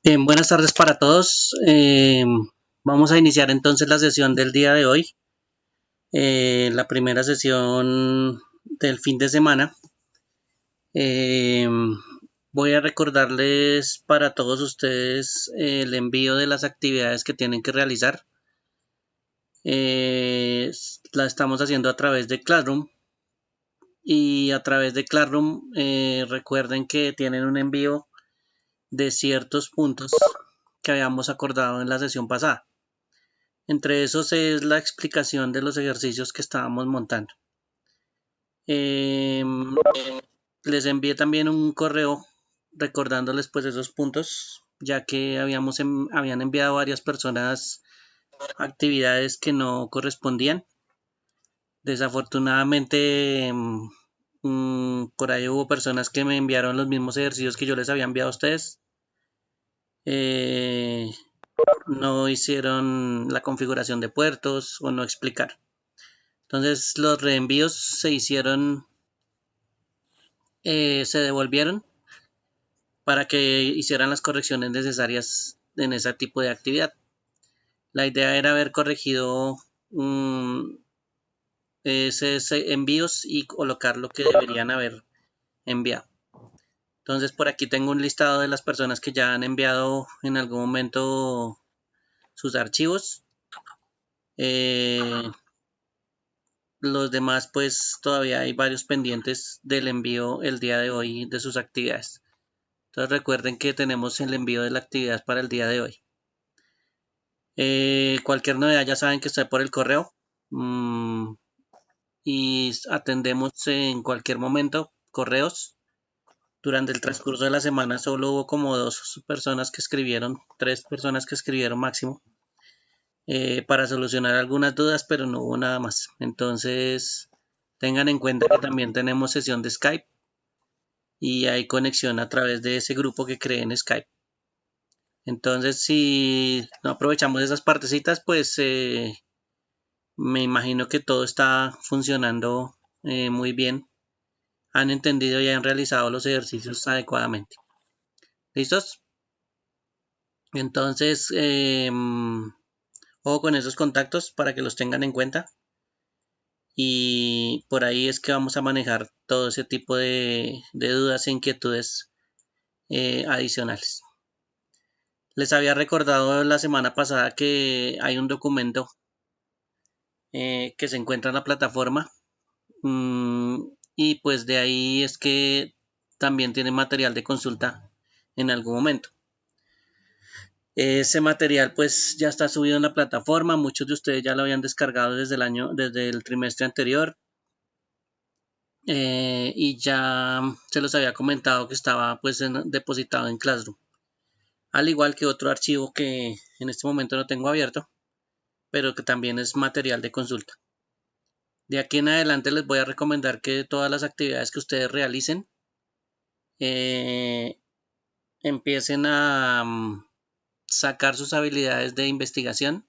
Buenas tardes para todos. Vamos a iniciar entonces la sesión del día de hoy, la primera sesión del fin de semana. Eh, Voy a recordarles para todos ustedes el envío de las actividades que tienen que realizar. La estamos haciendo a través de Classroom y a través de Classroom recuerden que tienen un envío de ciertos puntos que habíamos acordado en la sesión pasada. Entre esos es la explicación de los ejercicios que estábamos montando. Eh, Les envié también un correo recordándoles pues esos puntos, ya que habían enviado varias personas actividades que no correspondían. Desafortunadamente, por ahí hubo personas que me enviaron los mismos ejercicios que yo les había enviado a ustedes. Eh, no hicieron la configuración de puertos o no explicaron. Entonces los reenvíos se devolvieron para que hicieran las correcciones necesarias en ese tipo de actividad. La idea era haber corregido esos envíos y colocar lo que deberían haber enviado. Entonces por aquí tengo un listado de las personas que ya han enviado en algún momento sus archivos. Eh, los demás pues todavía hay varios pendientes del envío el día de hoy de sus actividades. Entonces recuerden que tenemos el envío de la actividad para el día de hoy. Cualquier novedad ya saben que está por el correo y atendemos en cualquier momento correos. Durante el transcurso de la semana solo hubo como dos personas que escribieron, tres personas que escribieron máximo para solucionar algunas dudas, pero no hubo nada más. Entonces tengan en cuenta que también tenemos sesión de Skype y hay conexión a través de ese grupo que creé en Skype. Entonces, si no aprovechamos esas partecitas, pues me imagino que todo está funcionando muy bien. Han entendido y han realizado los ejercicios adecuadamente. ¿Listos? Entonces, ojo con esos contactos para que los tengan en cuenta. Y por ahí es que vamos a manejar todo ese tipo de dudas e inquietudes adicionales. Les había recordado la semana pasada que hay un documento que se encuentra en la plataforma. Y pues de ahí es que también tiene material de consulta en algún momento. Ese material pues ya está subido en la plataforma, muchos de ustedes ya lo habían descargado desde el trimestre anterior y ya se los había comentado que estaba pues depositado en Classroom. Al igual que otro archivo que en este momento no tengo abierto, pero que también es material de consulta. De aquí en adelante les voy a recomendar que todas las actividades que ustedes realicen eh, empiecen a sacar sus habilidades de investigación,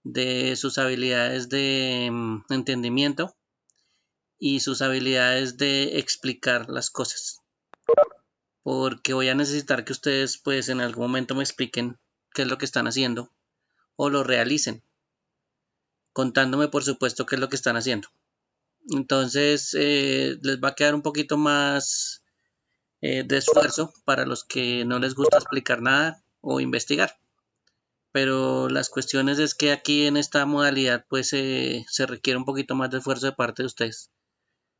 de sus habilidades de entendimiento y sus habilidades de explicar las cosas. Porque voy a necesitar que ustedes pues en algún momento me expliquen qué es lo que están haciendo o lo realicen, contándome por supuesto qué es lo que están haciendo. Entonces les va a quedar un poquito más de esfuerzo para los que no les gusta explicar nada o investigar. Pero las cuestiones es que aquí en esta modalidad pues se requiere un poquito más de esfuerzo de parte de ustedes.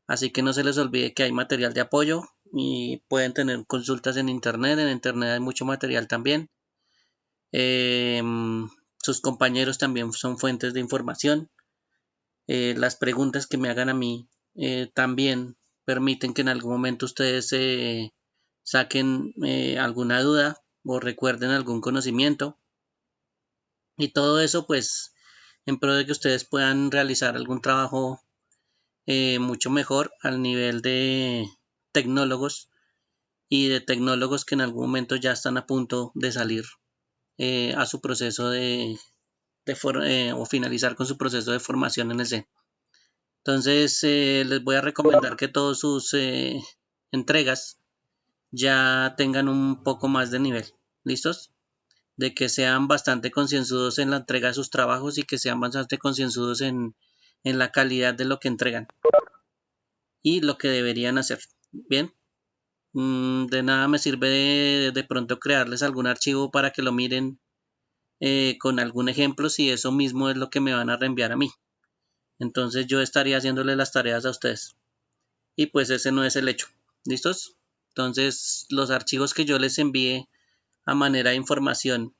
Así que no se les olvide que hay material de apoyo y pueden tener consultas en internet. En internet hay mucho material también. Eh, Sus compañeros también son fuentes de información. Las preguntas que me hagan a mí también permiten que en algún momento ustedes saquen alguna duda o recuerden algún conocimiento. Y todo eso pues en pro de que ustedes puedan realizar algún trabajo mucho mejor al nivel de tecnólogos y de tecnólogos que en algún momento ya están a punto de salir a su proceso o finalizar con su proceso de formación en el C. Entonces les voy a recomendar que todas sus entregas ya tengan un poco más de nivel. ¿Listos? De que sean bastante concienzudos en la entrega de sus trabajos y que sean bastante concienzudos en la calidad de lo que entregan y lo que deberían hacer. Bien, de nada me sirve de pronto crearles algún archivo para que lo miren con algún ejemplo si eso mismo es lo que me van a reenviar a mí. Entonces yo estaría haciéndole las tareas a ustedes. Y pues ese no es el hecho. ¿Listos? Entonces los archivos que yo les envíe a manera de información,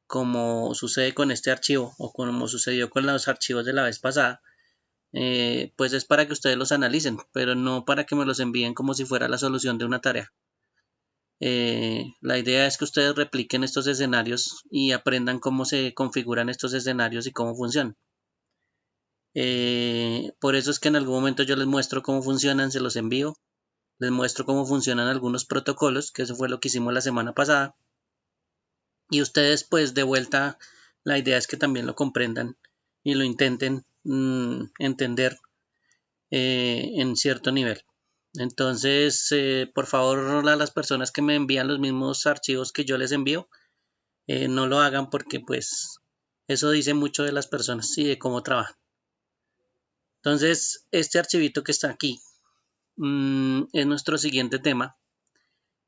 como sucede con este archivo o como sucedió con los archivos de la vez pasada, pues es para que ustedes los analicen, pero no para que me los envíen como si fuera la solución de una tarea. La idea es que ustedes repliquen estos escenarios y aprendan cómo se configuran estos escenarios y cómo funcionan. Por eso es que en algún momento yo les muestro cómo funcionan, se los envío, les muestro cómo funcionan algunos protocolos, que eso fue lo que hicimos la semana pasada. Y ustedes pues de vuelta, la idea es que también lo comprendan y lo intenten entender en cierto nivel. Entonces, por favor, a las personas que me envían los mismos archivos que yo les envío, no lo hagan porque pues eso dice mucho de las personas y de cómo trabajan. Entonces, este archivito que está aquí es nuestro siguiente tema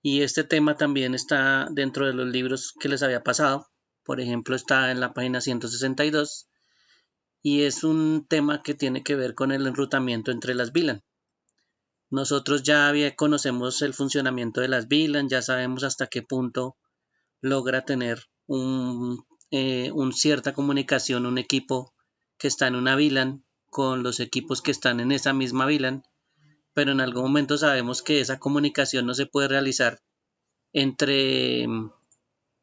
y este tema también está dentro de los libros que les había pasado. Por ejemplo, está en la página 162 y es un tema que tiene que ver con el enrutamiento entre las VLAN. Nosotros ya conocemos el funcionamiento de las VLAN, ya sabemos hasta qué punto logra tener un cierta comunicación un equipo que está en una VLAN con los equipos que están en esa misma VLAN, pero en algún momento sabemos que esa comunicación no se puede realizar entre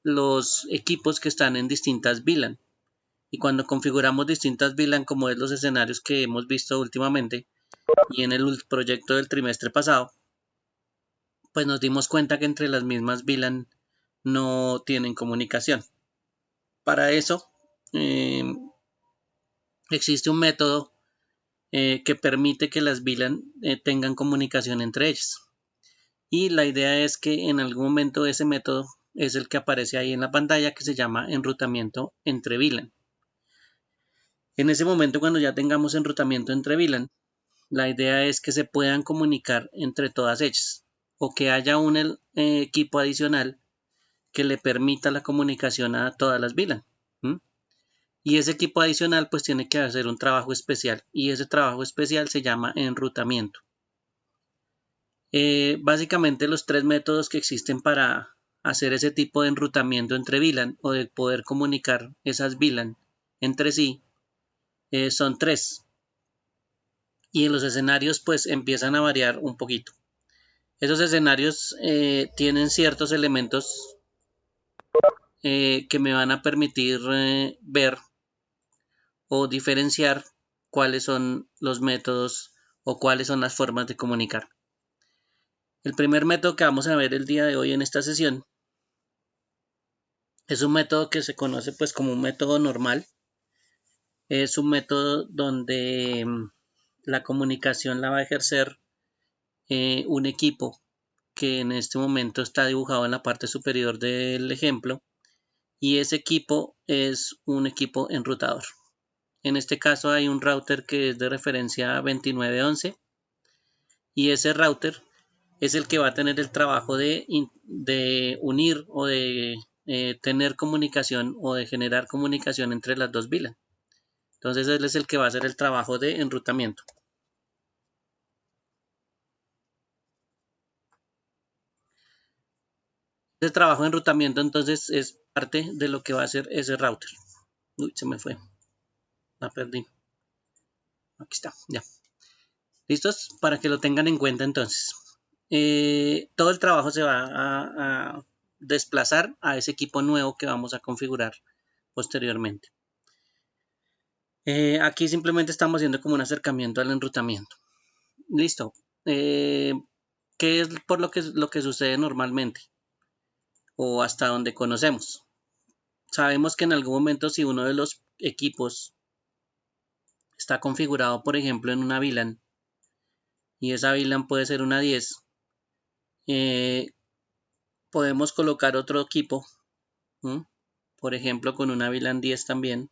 los equipos que están en distintas VLAN. Y cuando configuramos distintas VLAN, como es los escenarios que hemos visto últimamente y en el proyecto del trimestre pasado, pues nos dimos cuenta que entre las mismas VLAN no tienen comunicación. Para eso existe un método que permite que las VLAN tengan comunicación entre ellas. Y la idea es que en algún momento ese método es el que aparece ahí en la pantalla, que se llama enrutamiento entre VLAN. En ese momento, cuando ya tengamos enrutamiento entre VLAN, la idea es que se puedan comunicar entre todas ellas o que haya un equipo adicional que le permita la comunicación a todas las VLAN. Y ese equipo adicional pues tiene que hacer un trabajo especial y ese trabajo especial se llama enrutamiento. Básicamente los tres métodos que existen para hacer ese tipo de enrutamiento entre VLAN o de poder comunicar esas VLAN entre sí son tres. Y en los escenarios pues empiezan a variar un poquito. Esos escenarios tienen ciertos elementos que me van a permitir ver o diferenciar cuáles son los métodos o cuáles son las formas de comunicar. El primer método que vamos a ver el día de hoy en esta sesión es un método que se conoce pues como un método normal. Es un método donde la comunicación la va a ejercer un equipo que en este momento está dibujado en la parte superior del ejemplo y ese equipo es un equipo enrutador. En este caso hay un router que es de referencia 2911 y ese router es el que va a tener el trabajo de unir o de tener comunicación o de generar comunicación entre las dos VLAN. Entonces él es el que va a hacer el trabajo de enrutamiento. Ese trabajo de enrutamiento entonces es parte de lo que va a hacer ese router. Uy, se me fue. La perdí. Aquí está, ya. ¿Listos? Para que lo tengan en cuenta entonces. Todo el trabajo se va a desplazar a ese equipo nuevo que vamos a configurar posteriormente. Aquí simplemente estamos haciendo como un acercamiento al enrutamiento. Listo. ¿Qué es por lo que sucede normalmente? O hasta donde conocemos. Sabemos que en algún momento si uno de los equipos está configurado, por ejemplo, en una VLAN, y esa VLAN puede ser una 10, podemos colocar otro equipo, por ejemplo con una VLAN 10 también,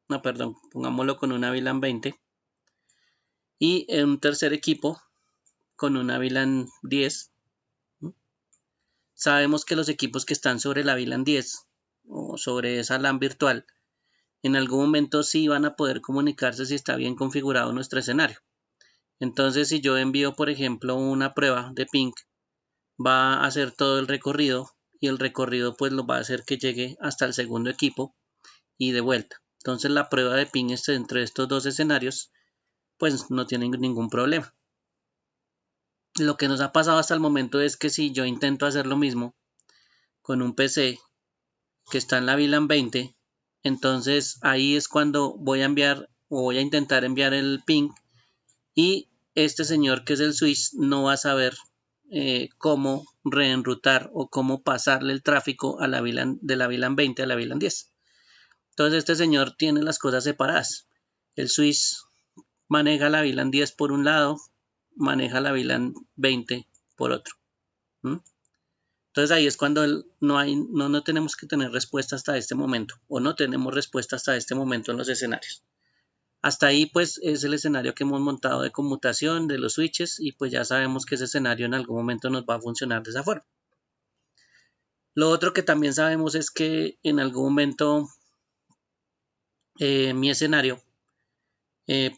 no, perdón, pongámoslo con una VLAN 20 y un tercer equipo con una VLAN 10. Sabemos que los equipos que están sobre la VLAN 10 o sobre esa LAN virtual en algún momento sí van a poder comunicarse si está bien configurado nuestro escenario. Entonces, si yo envío, por ejemplo, una prueba de ping, va a hacer todo el recorrido y el recorrido pues lo va a hacer que llegue hasta el segundo equipo y de vuelta. Entonces, la prueba de ping entre estos dos escenarios pues no tiene ningún problema. Lo que nos ha pasado hasta el momento es que si yo intento hacer lo mismo con un PC que está en la VLAN 20, entonces ahí es cuando voy a enviar o voy a intentar enviar el ping y este señor que es el switch no va a saber cómo reenrutar o cómo pasarle el tráfico a la VLAN, de la VLAN 20 a la VLAN 10. Entonces este señor tiene las cosas separadas. El switch maneja la VLAN 10 por un lado, maneja la VLAN 20 por otro. Entonces ahí es cuando no tenemos que tener respuesta hasta este momento o no tenemos respuesta hasta este momento en los escenarios. Hasta ahí pues es el escenario que hemos montado de conmutación de los switches y pues ya sabemos que ese escenario en algún momento nos va a funcionar de esa forma. Lo otro que también sabemos es que en algún momento mi escenario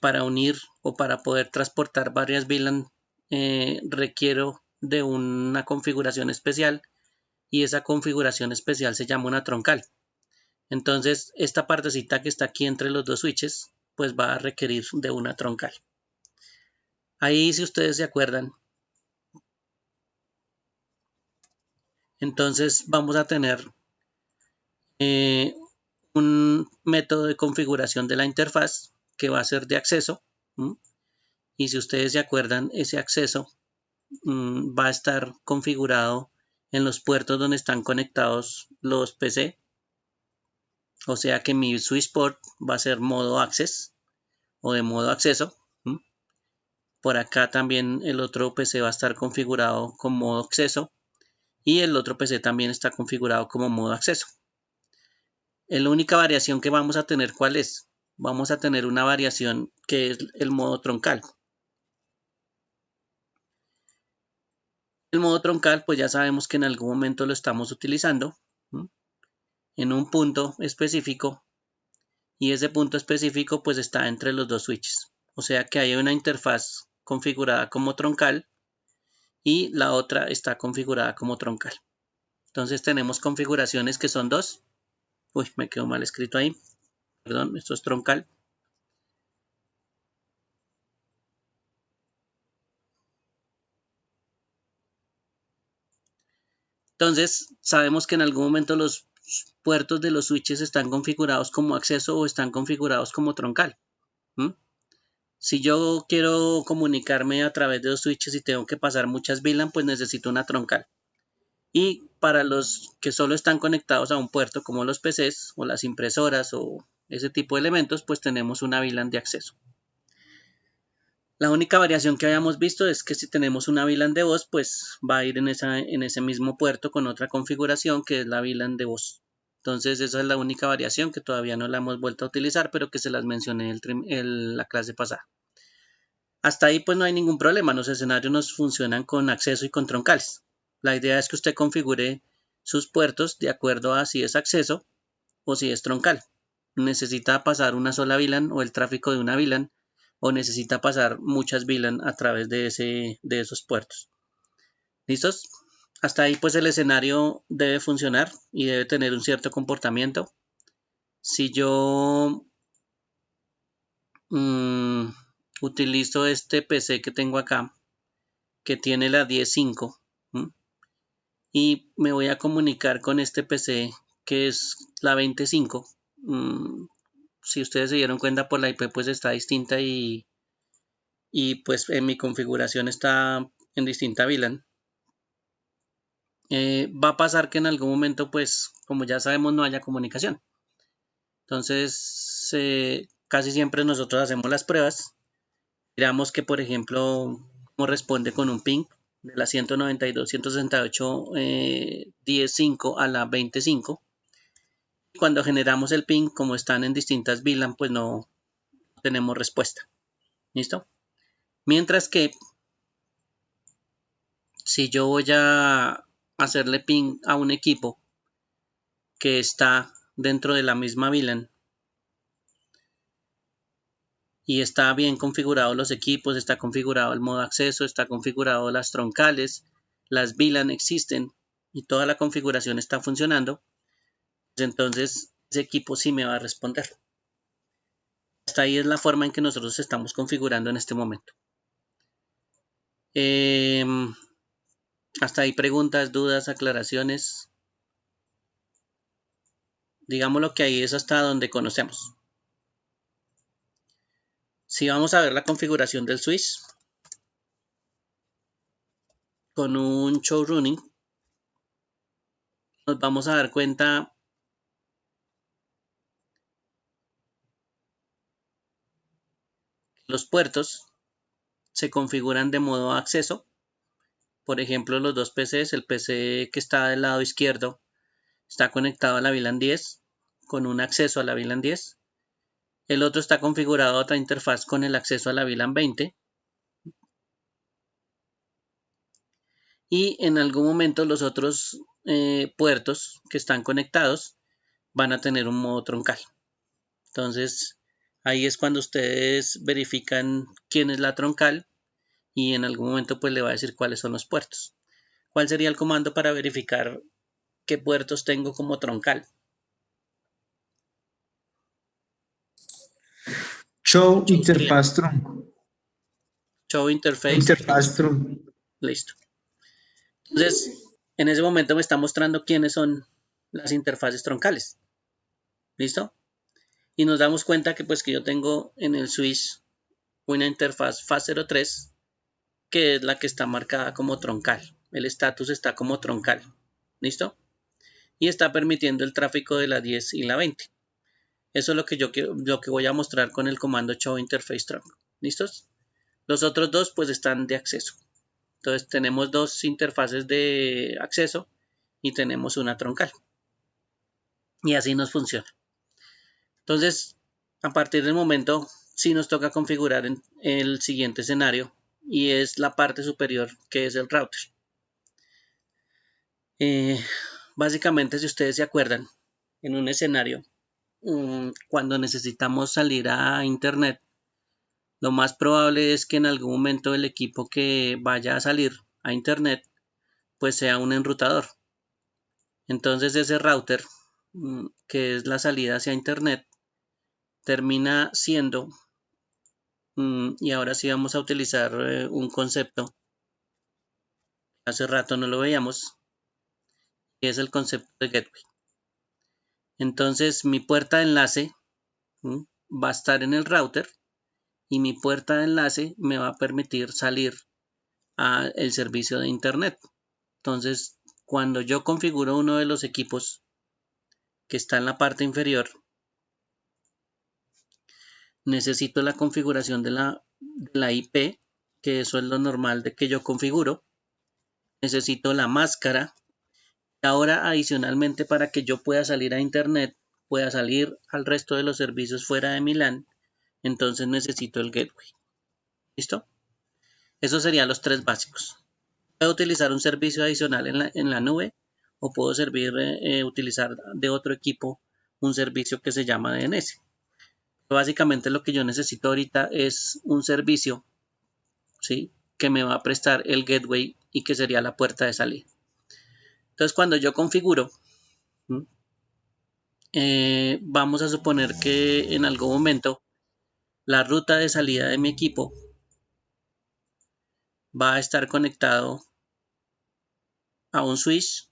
para unir o para poder transportar varias VLAN requiero de una configuración especial y esa configuración especial se llama una troncal. Entonces esta partecita que está aquí entre los dos switches pues va a requerir de una troncal. Ahí si ustedes se acuerdan, entonces vamos a tener un método de configuración de la interfaz que va a ser de acceso. Y si ustedes se acuerdan, ese acceso va a estar configurado en los puertos donde están conectados los PC. O sea que mi switch port va a ser modo access o de modo acceso. Por acá también el otro PC va a estar configurado como modo acceso y el otro PC también está configurado como modo acceso. La única variación que vamos a tener, ¿cuál es? Vamos a tener una variación que es el modo troncal. El modo troncal, pues ya sabemos que en algún momento lo estamos utilizando en un punto específico y ese punto específico pues está entre los dos switches. O sea que hay una interfaz configurada como troncal y la otra está configurada como troncal. Entonces tenemos configuraciones que son dos. Uy, me quedó mal escrito ahí. Perdón, esto es troncal. Entonces, sabemos que en algún momento los puertos de los switches están configurados como acceso o están configurados como troncal. Si yo quiero comunicarme a través de los switches y tengo que pasar muchas VLAN, pues necesito una troncal. Y para los que solo están conectados a un puerto, como los PCs o las impresoras o ese tipo de elementos, pues tenemos una VLAN de acceso. La única variación que habíamos visto es que si tenemos una VLAN de voz, pues va a ir en ese mismo puerto con otra configuración que es la VLAN de voz. Entonces esa es la única variación que todavía no la hemos vuelto a utilizar, pero que se las mencioné en la clase pasada. Hasta ahí pues no hay ningún problema, los escenarios nos funcionan con acceso y con troncales. La idea es que usted configure sus puertos de acuerdo a si es acceso o si es troncal. Necesita pasar una sola VLAN o el tráfico de una VLAN o necesita pasar muchas VLAN a través de esos puertos. ¿Listos? Hasta ahí pues el escenario debe funcionar y debe tener un cierto comportamiento. Si yo utilizo este PC que tengo acá, que tiene la 10.5 y me voy a comunicar con este PC que es la 25. Si ustedes se dieron cuenta por la IP pues está distinta y pues en mi configuración está en distinta VLAN. Va a pasar que en algún momento pues como ya sabemos no haya comunicación. Entonces casi siempre nosotros hacemos las pruebas. Miramos que por ejemplo cómo responde con un ping. de la 192.168.10.5 a la 20.5. Cuando generamos el ping, como están en distintas VLAN, pues no tenemos respuesta. ¿Listo? Mientras que si yo voy a hacerle ping a un equipo que está dentro de la misma VLAN y está bien configurado los equipos, está configurado el modo acceso, está configurado las troncales, las VLAN existen y toda la configuración está funcionando, pues entonces ese equipo sí me va a responder. Hasta ahí es la forma en que nosotros estamos configurando en este momento. Hasta ahí preguntas, dudas, aclaraciones. Digámoslo que ahí es hasta donde conocemos. Si vamos a ver la configuración del switch con un show running, nos vamos a dar cuenta que los puertos se configuran de modo acceso. Por ejemplo, los dos PCs, el PC que está del lado izquierdo está conectado a la VLAN 10 con un acceso a la VLAN 10. El otro está configurado a otra interfaz con el acceso a la VLAN 20. Y en algún momento los otros puertos que están conectados van a tener un modo troncal. Entonces, ahí es cuando ustedes verifican quién es la troncal y en algún momento pues le va a decir cuáles son los puertos. ¿Cuál sería el comando para verificar qué puertos tengo como troncal? Show interfaz trunk. Show interface. Interfaz trunk. Listo. Entonces, en ese momento me está mostrando quiénes son las interfaces troncales. ¿Listo? Y nos damos cuenta que pues que yo tengo en el switch una interfaz FAT03 que es la que está marcada como troncal. El estatus está como troncal. ¿Listo? Y está permitiendo el tráfico de la 10 y la 20. Eso es lo que voy a mostrar con el comando show interface trunk. ¿Listos? Los otros dos pues están de acceso. Entonces tenemos dos interfaces de acceso y tenemos una troncal. Y así nos funciona. Entonces, a partir del momento, sí nos toca configurar en el siguiente escenario y es la parte superior que es el router. Básicamente, si ustedes se acuerdan, en un escenario, cuando necesitamos salir a internet, lo más probable es que en algún momento el equipo que vaya a salir a internet, pues sea un enrutador. Entonces ese router, que es la salida hacia internet, termina siendo, y ahora sí vamos a utilizar un concepto, hace rato no lo veíamos, que es el concepto de gateway. Entonces mi puerta de enlace va a estar en el router y mi puerta de enlace me va a permitir salir al servicio de internet. Entonces, cuando yo configuro uno de los equipos que está en la parte inferior, necesito la configuración de la IP, que eso es lo normal de que yo configuro. Necesito la máscara. Ahora, adicionalmente, para que yo pueda salir a internet, pueda salir al resto de los servicios fuera de mi LAN, entonces necesito el gateway. ¿Listo? Esos serían los tres básicos. Puedo utilizar un servicio adicional en la nube o puedo utilizar de otro equipo un servicio que se llama DNS. Básicamente lo que yo necesito ahorita es un servicio, ¿sí?, que me va a prestar el gateway y que sería la puerta de salida. Entonces, cuando yo configuro, vamos a suponer que en algún momento la ruta de salida de mi equipo va a estar conectado a un switch.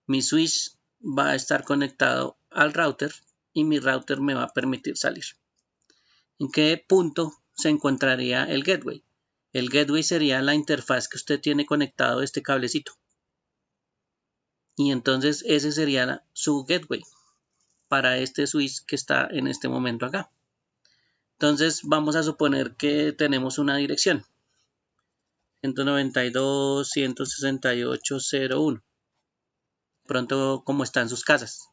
Mi switch va a estar conectado al router y mi router me va a permitir salir. ¿En qué punto se encontraría el gateway? El gateway sería la interfaz que usted tiene conectado a este cablecito. Y entonces ese sería su gateway para este switch que está en este momento acá. Entonces vamos a suponer que tenemos una dirección. 192.168.0.1. Pronto, como está en sus casas.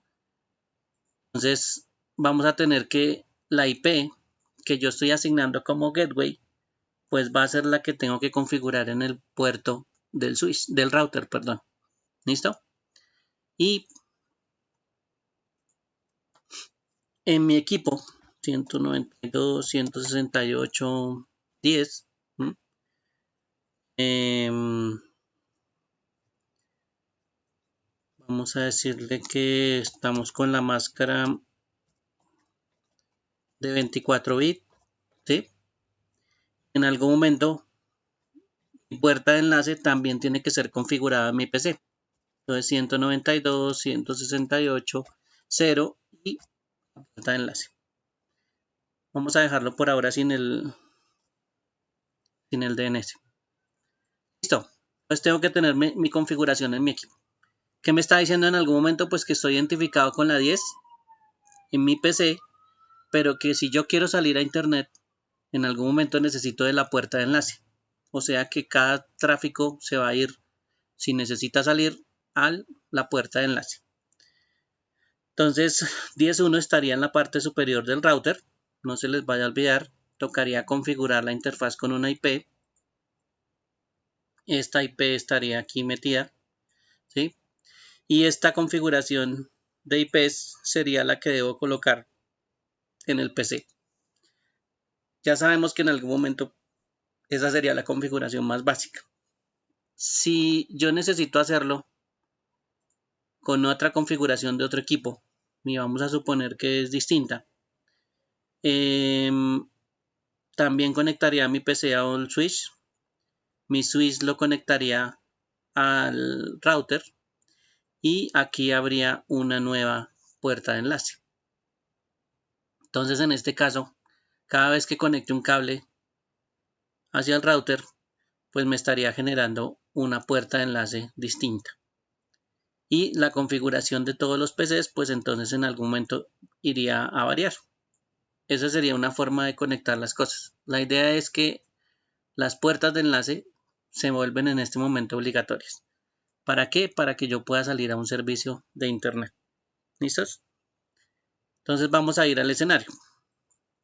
Entonces, vamos a tener que la IP que yo estoy asignando como gateway, pues va a ser la que tengo que configurar en el puerto del switch, del router, perdón. ¿Listo? Y en mi equipo 192.168.10, vamos a decirle que estamos con la máscara de 24 bits, ¿sí? En algún momento mi puerta de enlace también tiene que ser configurada en mi PC. Entonces 192.168.0 y la puerta de enlace. Vamos a dejarlo por ahora sin el DNS. Listo. Entonces tengo que tener mi configuración en mi equipo. ¿Qué me está diciendo en algún momento? Pues que estoy identificado con la 10 en mi PC, pero que si yo quiero salir a internet, en algún momento necesito de la puerta de enlace. O sea que cada tráfico se va a ir, si necesita salir, a la puerta de enlace. Entonces 10.1 estaría en la parte superior del router. No se les vaya a olvidar, tocaría configurar la interfaz con una IP. Esta IP estaría aquí metida, ¿sí? Y esta configuración de IPs sería la que debo colocar en el PC. Ya sabemos que en algún momento esa sería la configuración más básica. Si yo necesito hacerlo con otra configuración de otro equipo, y vamos a suponer que es distinta, también conectaría mi PC a un switch. Mi switch lo conectaría al router y aquí habría una nueva puerta de enlace. Entonces, en este caso, cada vez que conecte un cable hacia el router, pues me estaría generando una puerta de enlace distinta. Y la configuración de todos los PCs, pues entonces en algún momento iría a variar. Esa sería una forma de conectar las cosas. La idea es que las puertas de enlace se vuelven en este momento obligatorias. ¿Para qué? Para que yo pueda salir a un servicio de internet. ¿Listos? Entonces vamos a ir al escenario.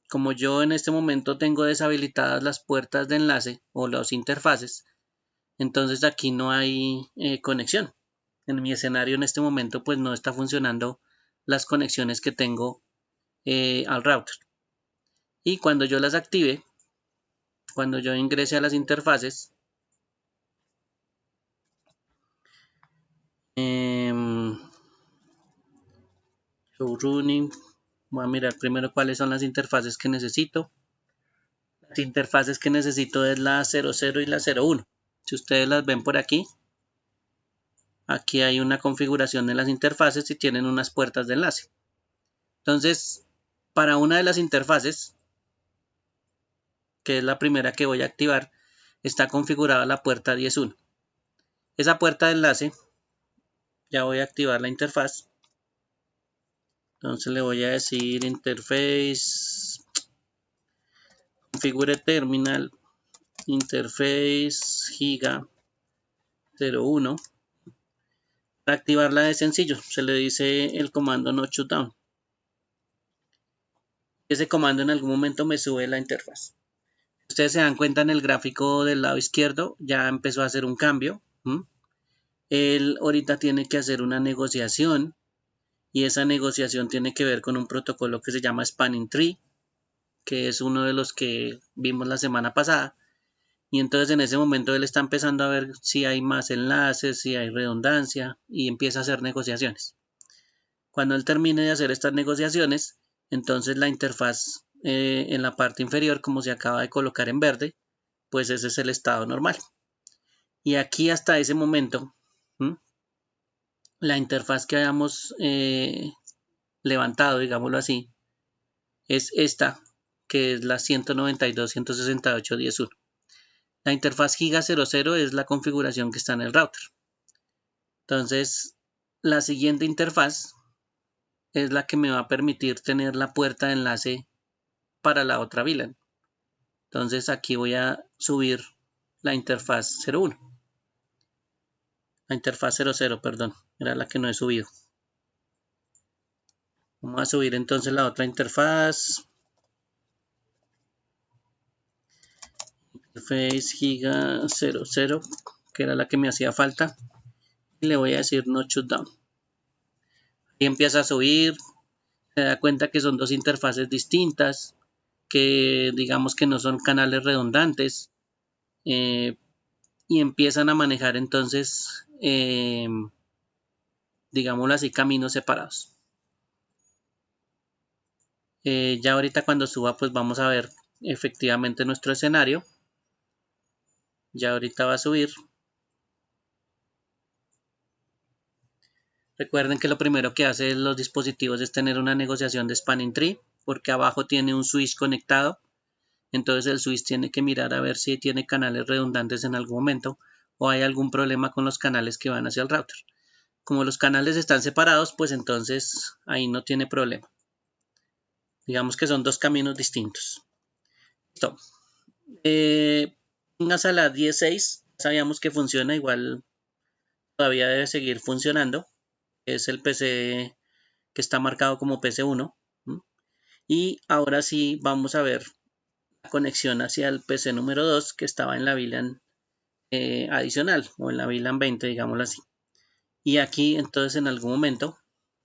Como yo en este momento tengo deshabilitadas las puertas de enlace o las interfaces, entonces aquí no hay conexión. En mi escenario en este momento pues no está funcionando las conexiones que tengo al router. Y cuando yo las active, cuando yo ingrese a las interfaces, show running, voy a mirar primero cuáles son las interfaces que necesito. Las interfaces que necesito es la 00 y la 01. Si ustedes las ven por aquí, aquí hay una configuración de las interfaces y tienen unas puertas de enlace. Entonces, para una de las interfaces, que es la primera que voy a activar, está configurada la puerta 10.1. Esa puerta de enlace, ya voy a activar la interfaz. Entonces le voy a decir interface, configure terminal, interface giga 01. Para activarla es sencillo, se le dice el comando no shutdown. Ese comando en algún momento me sube la interfaz. Ustedes se dan cuenta en el gráfico del lado izquierdo, ya empezó a hacer un cambio. Él ahorita tiene que hacer una negociación y esa negociación tiene que ver con un protocolo que se llama Spanning Tree, que es uno de los que vimos la semana pasada. Y entonces en ese momento él está empezando a ver si hay más enlaces, si hay redundancia y empieza a hacer negociaciones. Cuando él termine de hacer estas negociaciones, entonces la interfaz en la parte inferior, como se acaba de colocar en verde, pues ese es el estado normal. Y aquí hasta ese momento, la interfaz que hayamos levantado, digámoslo así, es esta, que es la 192.168.10.1. La interfaz giga 00 es la configuración que está en el router. Entonces, la siguiente interfaz es la que me va a permitir tener la puerta de enlace para la otra VLAN. Entonces aquí voy a subir la interfaz 01. La interfaz 00, perdón, era la que no he subido. Vamos a subir entonces la otra interfaz. Interface giga 00, que era la que me hacía falta. Y le voy a decir no shutdown. Y empieza a subir. Se da cuenta que son dos interfaces distintas, que digamos que no son canales redundantes. Y empiezan a manejar entonces, digámoslo así, caminos separados. Ya ahorita cuando suba pues vamos a ver efectivamente nuestro escenario. Ya ahorita va a subir. Recuerden que lo primero que hace los dispositivos es tener una negociación de spanning tree, porque abajo tiene un switch conectado. Entonces el switch tiene que mirar a ver si tiene canales redundantes en algún momento o hay algún problema con los canales que van hacia el router. Como los canales están separados, pues entonces ahí no tiene problema. Digamos que son dos caminos distintos. Listo. A la 16, sabíamos que funciona, igual todavía debe seguir funcionando. Es el PC que está marcado como PC1. Y ahora sí vamos a ver la conexión hacia el PC número 2 que estaba en la VLAN adicional o en la VLAN 20, digámoslo así. Y aquí entonces en algún momento,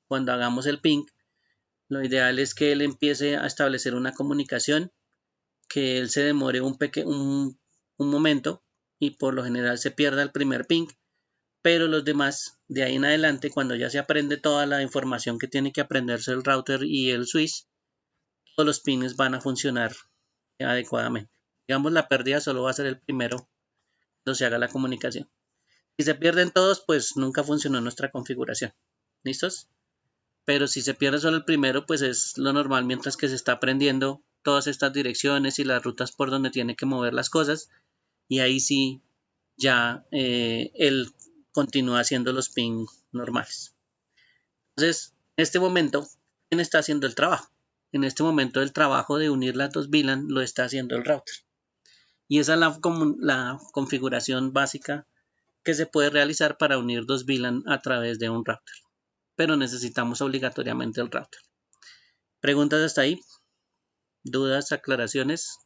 cuando hagamos el ping, lo ideal es que él empiece a establecer una comunicación, que él se demore un momento y por lo general se pierda el primer ping, pero los demás, de ahí en adelante, cuando ya se aprende toda la información que tiene que aprenderse el router y el switch, todos los pings van a funcionar adecuadamente. Digamos, la pérdida solo va a ser el primero cuando se haga la comunicación. Si se pierden todos, pues nunca funcionó nuestra configuración. ¿Listos? Pero si se pierde solo el primero, pues es lo normal mientras que se está aprendiendo todas estas direcciones y las rutas por donde tiene que mover las cosas. Y ahí sí, ya él continúa haciendo los ping normales. Entonces, en este momento, ¿quién está haciendo el trabajo? En este momento el trabajo de unir las dos VLAN lo está haciendo el router. Y esa es la configuración básica que se puede realizar para unir dos VLAN a través de un router. Pero necesitamos obligatoriamente el router. ¿Preguntas hasta ahí? ¿Dudas, aclaraciones?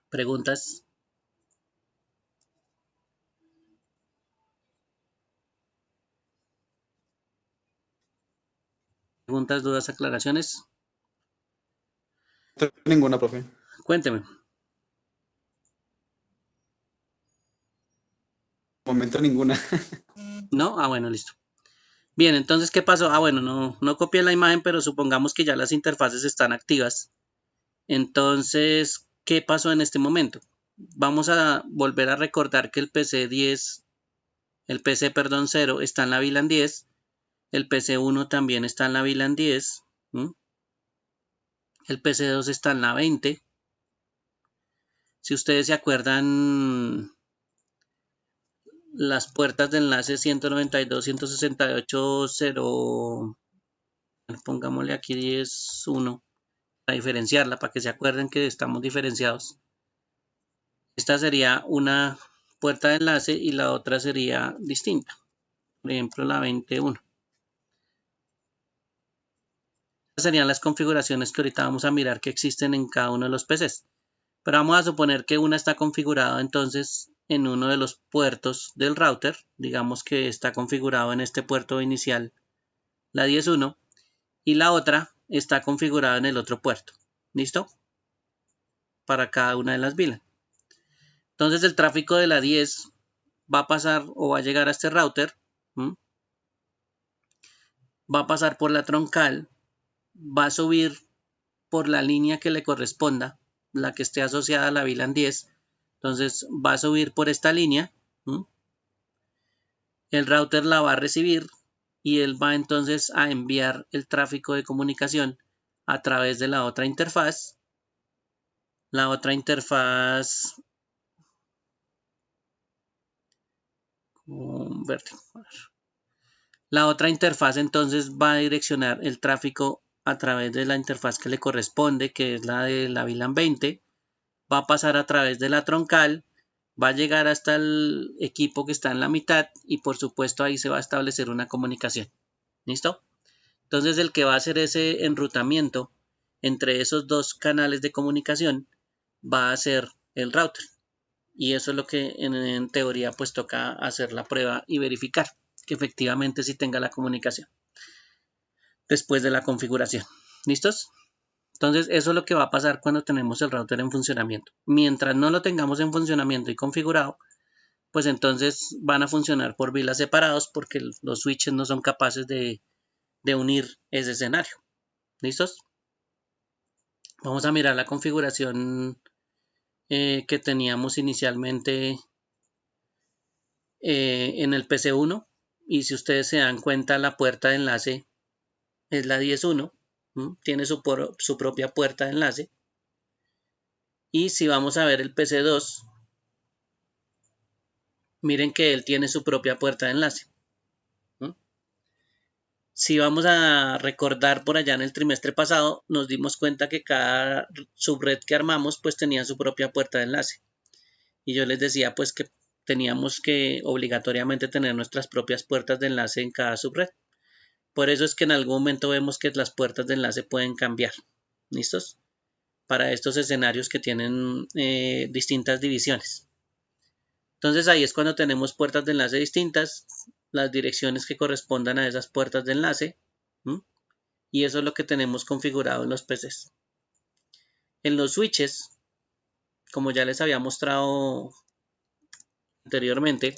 ¿Preguntas? ¿Preguntas, dudas, aclaraciones? No tengo ninguna, profe. Cuénteme. De momento ninguna. ¿No? Ah, bueno, listo. Bien, entonces, ¿qué pasó? Ah, bueno, no copié la imagen, pero supongamos que ya las interfaces están activas. Entonces, ¿qué pasó en este momento? Vamos a volver a recordar que el PC 10, el PC, perdón, 0 está en la VLAN 10, el PC 1 también está en la VLAN 10, el PC 2 está en la 20. Si ustedes se acuerdan, las puertas de enlace 192, 168, 0, pongámosle aquí 10, 1, para diferenciarla, para que se acuerden que estamos diferenciados. Esta sería una puerta de enlace y la otra sería distinta. Por ejemplo, la 21. Estas serían las configuraciones que ahorita vamos a mirar que existen en cada uno de los PCs. Pero vamos a suponer que una está configurada entonces en uno de los puertos del router. Digamos que está configurado en este puerto inicial, la 10.1, y la otra está configurada en el otro puerto. ¿Listo? Para cada una de las VLAN. Entonces el tráfico de la 10 va a pasar o va a llegar a este router. Va a pasar por la troncal. Va a subir por la línea que le corresponda, la que esté asociada a la VLAN 10. Entonces va a subir por esta línea. El router la va a recibir y él va entonces a enviar el tráfico de comunicación a través de la otra interfaz. La otra interfaz La otra interfaz entonces va a direccionar el tráfico a través de la interfaz que le corresponde, que es la de la VLAN 20. va a pasar a través de la troncal, va a llegar hasta el equipo que está en la mitad y por supuesto ahí se va a establecer una comunicación. ¿Listo? Entonces el que va a hacer ese enrutamiento entre esos dos canales de comunicación va a ser el router. Y eso es lo que en teoría pues toca hacer la prueba y verificar que efectivamente sí tenga la comunicación después de la configuración. ¿Listos? Entonces eso es lo que va a pasar cuando tenemos el router en funcionamiento. Mientras no lo tengamos en funcionamiento y configurado, pues entonces van a funcionar por vilas separados porque los switches no son capaces de unir ese escenario. ¿Listos? Vamos a mirar la configuración que teníamos inicialmente en el PC1 y si ustedes se dan cuenta la puerta de enlace es la 10.1, tiene su propia puerta de enlace y si vamos a ver el PC2 miren que él tiene su propia puerta de enlace. Si vamos a recordar por allá en el trimestre pasado nos dimos cuenta que cada subred que armamos pues tenía su propia puerta de enlace y yo les decía pues que teníamos que obligatoriamente tener nuestras propias puertas de enlace en cada subred. Por eso es que en algún momento vemos que las puertas de enlace pueden cambiar. ¿Listos? Para estos escenarios que tienen distintas divisiones. Entonces ahí es cuando tenemos puertas de enlace distintas, las direcciones que correspondan a esas puertas de enlace. Y eso es lo que tenemos configurado en los PCs. En los switches, como ya les había mostrado anteriormente,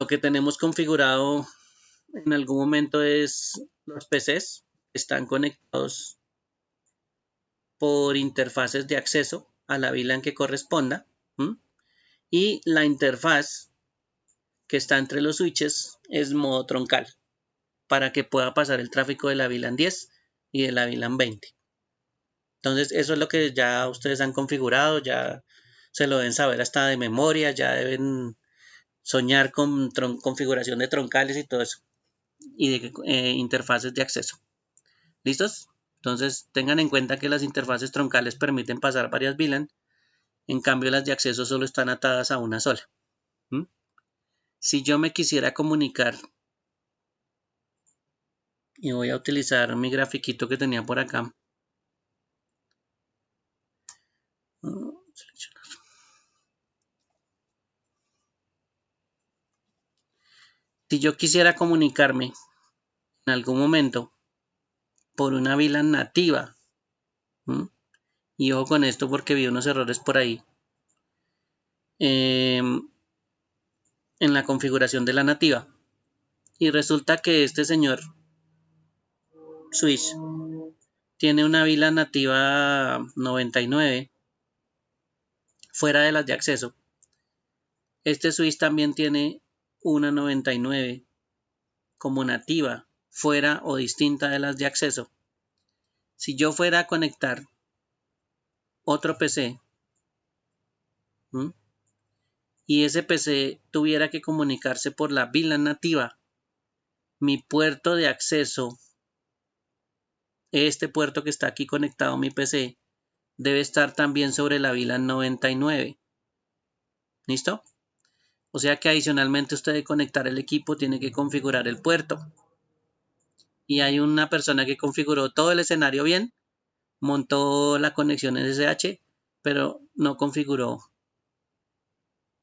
lo que tenemos configurado en algún momento es los PCs están conectados por interfaces de acceso a la VLAN que corresponda y la interfaz que está entre los switches es modo troncal para que pueda pasar el tráfico de la VLAN 10 y de la VLAN 20. Entonces eso es lo que ya ustedes han configurado, ya se lo deben saber hasta de memoria, ya deben soñar con configuración de troncales y todo eso y de interfaces de acceso. ¿Listos? Entonces tengan en cuenta que las interfaces troncales permiten pasar varias VLAN, en cambio las de acceso solo están atadas a una sola. Si yo me quisiera comunicar, y voy a utilizar mi grafiquito que tenía por acá. Si yo quisiera comunicarme en algún momento por una VLAN nativa, y ojo con esto porque vi unos errores por ahí, en la configuración de la nativa, y resulta que este señor switch tiene una VLAN nativa 99 fuera de las de acceso. Este switch también tiene una 99 como nativa fuera o distinta de las de acceso. Si yo fuera a conectar otro PC y ese PC tuviera que comunicarse por la VLAN nativa, mi puerto de acceso, este puerto que está aquí conectado a mi PC, debe estar también sobre la VLAN 99. ¿Listo? O sea que adicionalmente usted de conectar el equipo tiene que configurar el puerto. Y hay una persona que configuró todo el escenario bien, montó la conexión SSH, pero no configuró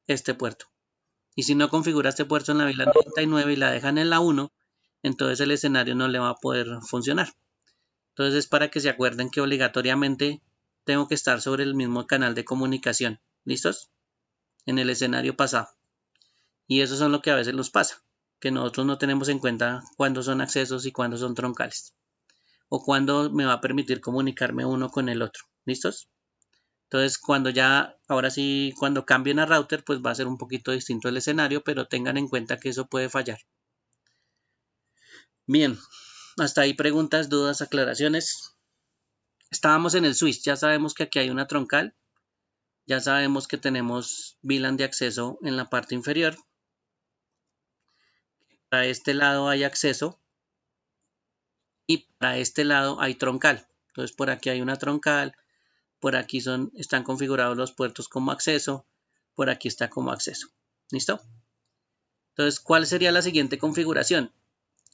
este puerto. Y si no configura este puerto en la VLAN 99 y la dejan en la 1, entonces el escenario no le va a poder funcionar. Entonces es para que se acuerden que obligatoriamente tengo que estar sobre el mismo canal de comunicación. ¿Listos? En el escenario pasado. Y eso es lo que a veces nos pasa, que nosotros no tenemos en cuenta cuándo son accesos y cuándo son troncales. O cuándo me va a permitir comunicarme uno con el otro. ¿Listos? Entonces cuando ya, ahora sí, cuando cambien a router, pues va a ser un poquito distinto el escenario, pero tengan en cuenta que eso puede fallar. Bien, hasta ahí preguntas, dudas, aclaraciones. Estábamos en el switch, ya sabemos que aquí hay una troncal, ya sabemos que tenemos VLAN de acceso en la parte inferior. A este lado hay acceso y para este lado hay troncal. Entonces por aquí hay una troncal, por aquí están configurados los puertos como acceso, por aquí está como acceso. ¿Listo? Entonces, ¿cuál sería la siguiente configuración?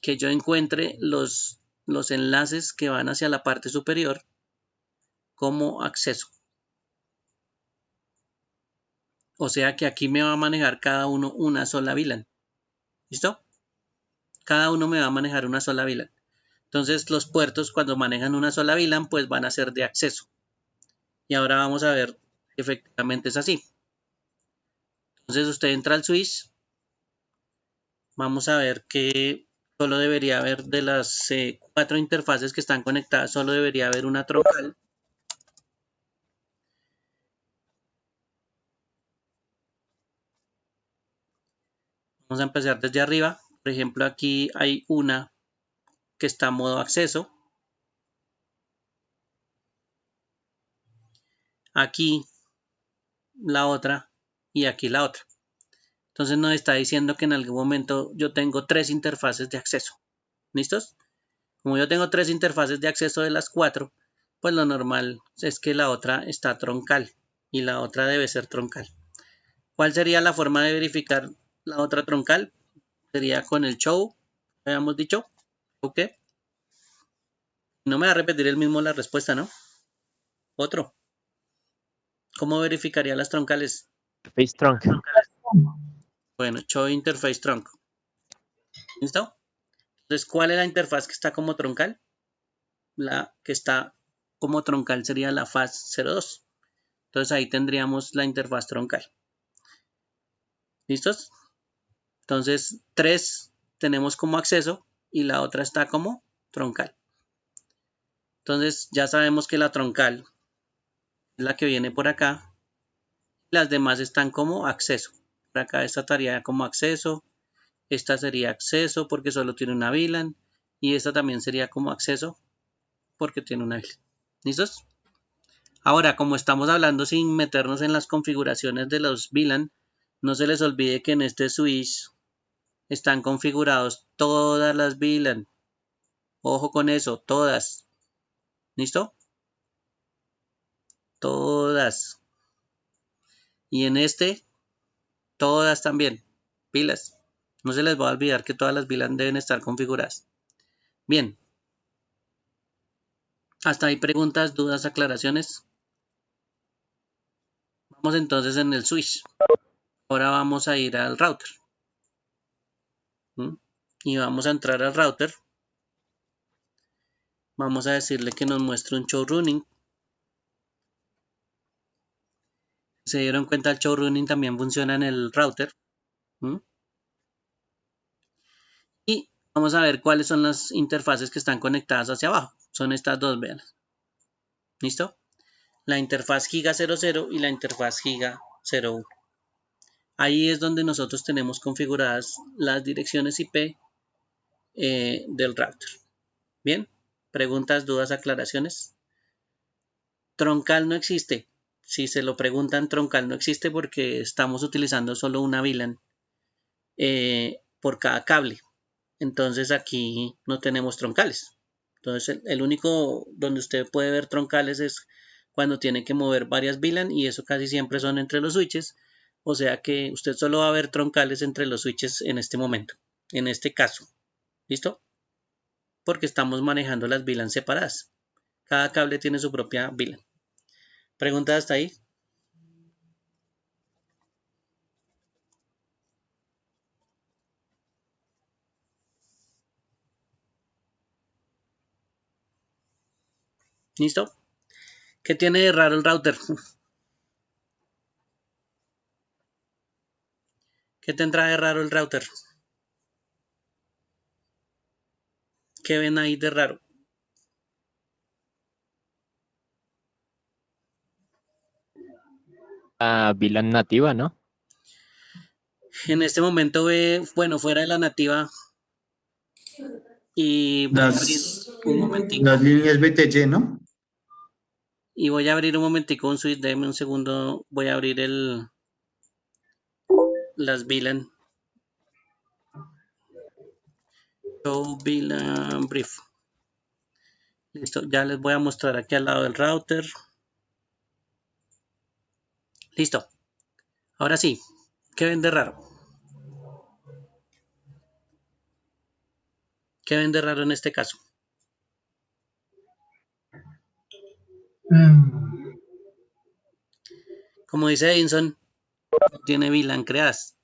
Que yo encuentre los enlaces que van hacia la parte superior como acceso. O sea que aquí me va a manejar cada uno una sola VLAN. ¿Listo? Cada uno me va a manejar una sola VLAN. Entonces los puertos cuando manejan una sola VLAN pues van a ser de acceso. Y ahora vamos a ver si efectivamente es así. Entonces usted entra al switch. Vamos a ver que solo debería haber de las 4 interfaces que están conectadas, solo debería haber una troncal. Vamos a empezar desde arriba. Por ejemplo, aquí hay una que está en modo acceso. Aquí la otra y aquí la otra. Entonces nos está diciendo que en algún momento yo tengo 3 interfaces de acceso. ¿Listos? Como yo tengo 3 interfaces de acceso de las 4, pues lo normal es que la otra está troncal y la otra debe ser troncal. ¿Cuál sería la forma de verificar la otra troncal? Sería con el show, habíamos dicho. ¿Ok? No me va a repetir el mismo la respuesta, ¿no? Otro. ¿Cómo verificaría las troncales? Face trunk. Bueno, show interface trunk. ¿Listo? Entonces, ¿cuál es la interfaz que está como troncal? La que está como troncal sería la faz 02. Entonces ahí tendríamos la interfaz troncal. ¿Listos? Entonces, 3 tenemos como acceso y la otra está como troncal. Entonces, ya sabemos que la troncal es la que viene por acá. Las demás están como acceso. Por acá esta estaría como acceso. Esta sería acceso porque solo tiene una VLAN. Y esta también sería como acceso porque tiene una VLAN. ¿Listos? Ahora, como estamos hablando sin meternos en las configuraciones de los VLAN, no se les olvide que en este switch están configurados todas las VLAN. Ojo con eso, todas. ¿Listo? Todas. Y en este, todas también. Pilas. No se les va a olvidar que todas las VLAN deben estar configuradas. Bien. Hasta ahí preguntas, dudas, aclaraciones. Vamos entonces en el switch. Ahora vamos a ir al router. Y vamos a entrar al router. Vamos a decirle que nos muestre un show running. Se dieron cuenta, el show running también funciona en el router. Y vamos a ver cuáles son las interfaces que están conectadas hacia abajo. Son estas dos, vean. ¿Listo? La interfaz Giga 00 y la interfaz Giga 01. Ahí es donde nosotros tenemos configuradas las direcciones IP del router. Bien, preguntas, dudas, aclaraciones. Troncal no existe. Si se lo preguntan, troncal no existe porque estamos utilizando solo una VLAN por cada cable. Entonces aquí no tenemos troncales. Entonces el único donde usted puede ver troncales es cuando tiene que mover varias VLAN y eso casi siempre son entre los switches. O sea que usted solo va a ver troncales entre los switches en este momento, en este caso. ¿Listo? Porque estamos manejando las VLAN separadas. Cada cable tiene su propia VLAN. ¿Preguntas hasta ahí? ¿Listo? ¿Qué tiene de raro el router? ¿Qué tendrá de raro el router? ¿Qué ven ahí de raro? La VLAN nativa, ¿no? En este momento ve, bueno, fuera de la nativa y voy a abrir un momentico. Las líneas BTG, ¿no? Y voy a abrir un momentico un switch, déjeme un segundo, voy a abrir las VLAN. Show VLAN brief. Listo, ya les voy a mostrar aquí al lado del router. Listo. Ahora sí, ¿qué ven de raro? ¿Qué ven de raro en este caso? Como dice Edinson, no tiene VLAN creadas.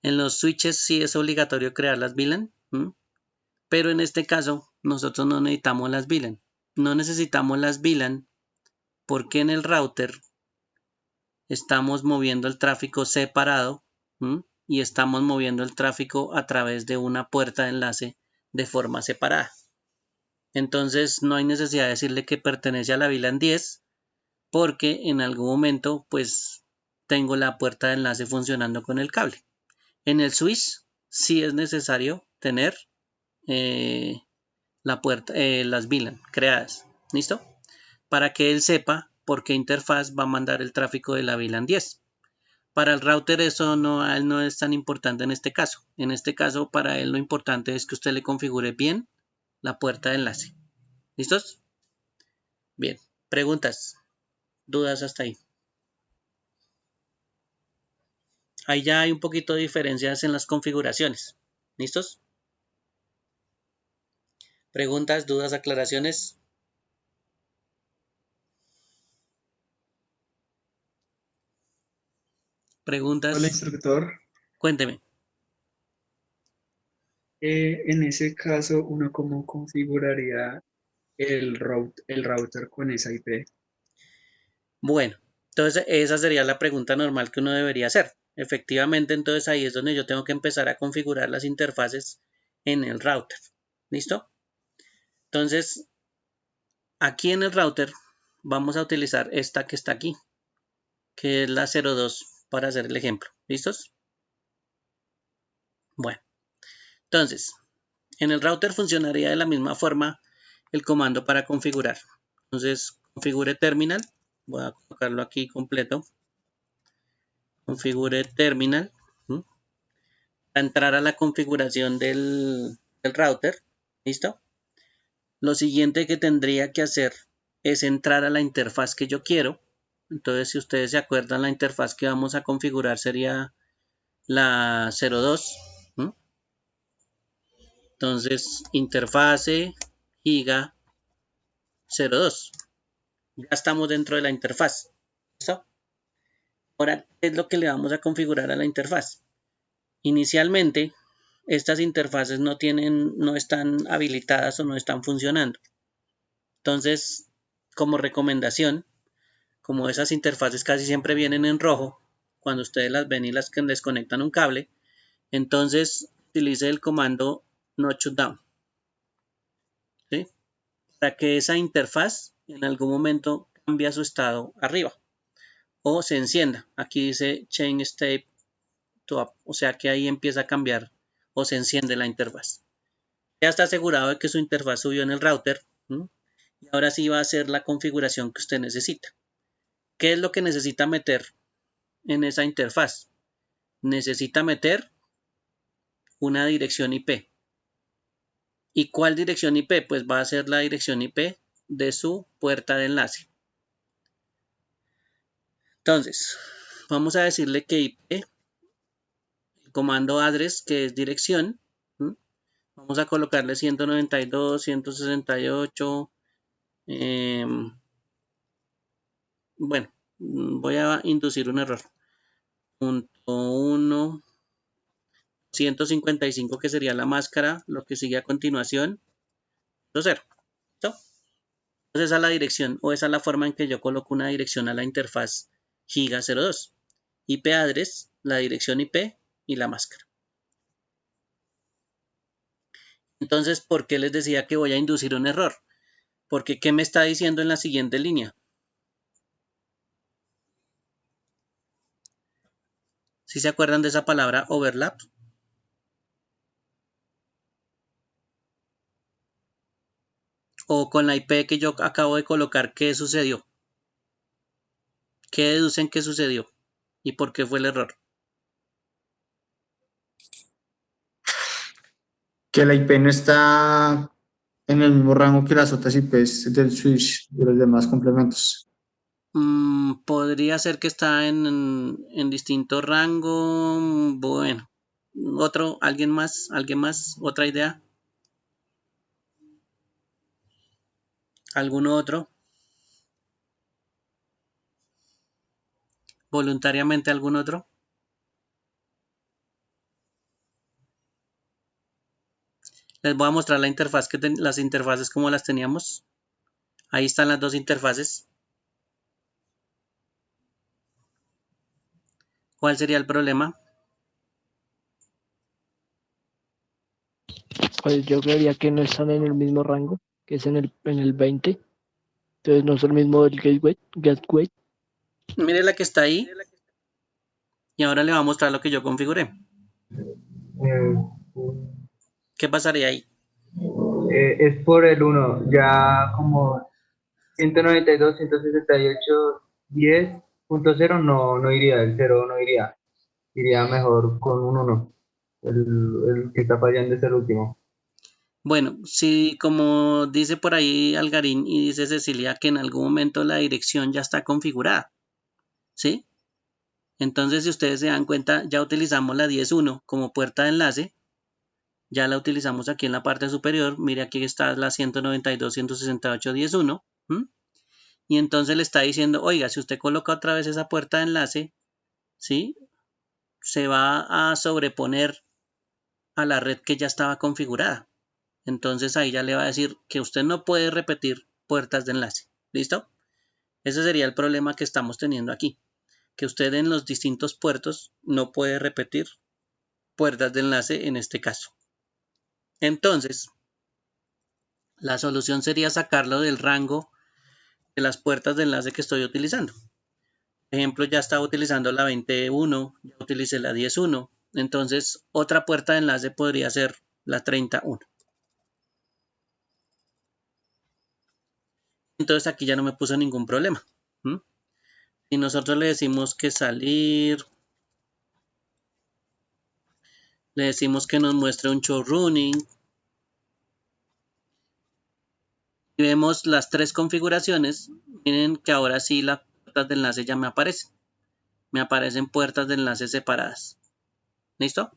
En los switches sí es obligatorio crear las VLAN, pero en este caso nosotros no necesitamos las VLAN. No necesitamos las VLAN porque en el router estamos moviendo el tráfico separado y estamos moviendo el tráfico a través de una puerta de enlace de forma separada. Entonces no hay necesidad de decirle que pertenece a la VLAN 10 porque en algún momento pues tengo la puerta de enlace funcionando con el cable. En el switch sí es necesario tener la puerta, las VLAN creadas. ¿Listo? Para que él sepa por qué interfaz va a mandar el tráfico de la VLAN 10. Para el router eso no es tan importante en este caso. En este caso para él lo importante es que usted le configure bien la puerta de enlace. ¿Listos? Bien. Preguntas, dudas hasta ahí. Ahí ya hay un poquito de diferencias en las configuraciones. ¿Listos? Preguntas, dudas, aclaraciones. Preguntas. Hola, instructor. Cuénteme. En ese caso, ¿uno cómo configuraría el router con esa IP? Bueno, entonces esa sería la pregunta normal que uno debería hacer. Efectivamente, entonces ahí es donde yo tengo que empezar a configurar las interfaces en el router. ¿Listo? Entonces, aquí en el router vamos a utilizar esta que está aquí, que es la 02 para hacer el ejemplo. ¿Listos? Bueno, entonces, en el router funcionaría de la misma forma el comando para configurar. Entonces, configure terminal. Voy a colocarlo aquí completo. Configure terminal. Para entrar a la configuración del router. ¿Listo? Lo siguiente que tendría que hacer es entrar a la interfaz que yo quiero. Entonces, si ustedes se acuerdan, la interfaz que vamos a configurar sería la 02. Entonces, interfase giga 02. Ya estamos dentro de la interfaz. ¿Listo? Ahora, ¿qué es lo que le vamos a configurar a la interfaz? Inicialmente, estas interfaces no están habilitadas o no están funcionando. Entonces, como recomendación, como esas interfaces casi siempre vienen en rojo, cuando ustedes las ven y las que desconectan un cable, entonces utilice el comando no shutdown, ¿sí? Para que esa interfaz en algún momento cambie su estado arriba o se encienda. Aquí dice change state to up, o sea que ahí empieza a cambiar o se enciende la interfaz. Ya está asegurado de que su interfaz subió en el router, y ahora sí va a hacer la configuración que usted necesita. ¿Qué es lo que necesita meter en esa interfaz? Necesita meter una dirección IP. ¿Y cuál dirección IP? Pues va a ser la dirección IP de su puerta de enlace. Entonces, vamos a decirle que IP, el comando address, que es dirección, vamos a colocarle 192.168. Bueno, voy a inducir un error. .1, 155 que sería la máscara, lo que sigue a continuación, 0. ¿Listo? Entonces esa es la dirección o esa es la forma en que yo coloco una dirección a la interfaz giga 02. IP address, la dirección IP y la máscara. Entonces, ¿por qué les decía que voy a inducir un error? Porque ¿qué me está diciendo en la siguiente línea? ¿Sí se acuerdan de esa palabra overlap? O con la IP que yo acabo de colocar, ¿qué sucedió? ¿Qué deducen que sucedió? ¿Y por qué fue el error? Que la IP no está en el mismo rango que las otras IPs del switch de los demás complementos. Podría ser que está en distinto rango. Bueno, alguien más, otra idea, alguno otro, voluntariamente algún otro. Les voy a mostrar la interfaz las interfaces como las teníamos. Ahí están las dos interfaces. ¿Cuál sería el problema? Pues yo creería que no están en el mismo rango, que es en el 20. Entonces no es el mismo del gateway. Mire la que está ahí y ahora le voy a mostrar lo que yo configuré. ¿Qué pasaría ahí? Es por el 1, ya como 192, 168, 10.0 no iría, el 0 no iría, iría mejor con un 1, el que está fallando es el último. Bueno, si como dice por ahí Algarín y dice Cecilia que en algún momento la dirección ya está configurada, ¿sí? Entonces, si ustedes se dan cuenta, ya utilizamos la 10.1 como puerta de enlace, ya la utilizamos aquí en la parte superior, mire aquí está la 192.168.10.1, y entonces le está diciendo, oiga, si usted coloca otra vez esa puerta de enlace, ¿sí? Se va a sobreponer a la red que ya estaba configurada. Entonces ahí ya le va a decir que usted no puede repetir puertas de enlace. ¿Listo? Ese sería el problema que estamos teniendo aquí. Que usted en los distintos puertos no puede repetir puertas de enlace en este caso. Entonces, la solución sería sacarlo del rango de las puertas de enlace que estoy utilizando. Por ejemplo, ya estaba utilizando la 21, ya utilicé la 10.1. Entonces, otra puerta de enlace podría ser la 30.1. Entonces aquí ya no me puso ningún problema. Si nosotros le decimos que salir, le decimos que nos muestre un show running y vemos las tres configuraciones, miren que ahora sí las puertas de enlace ya me aparecen. Me aparecen puertas de enlace separadas. ¿Listo?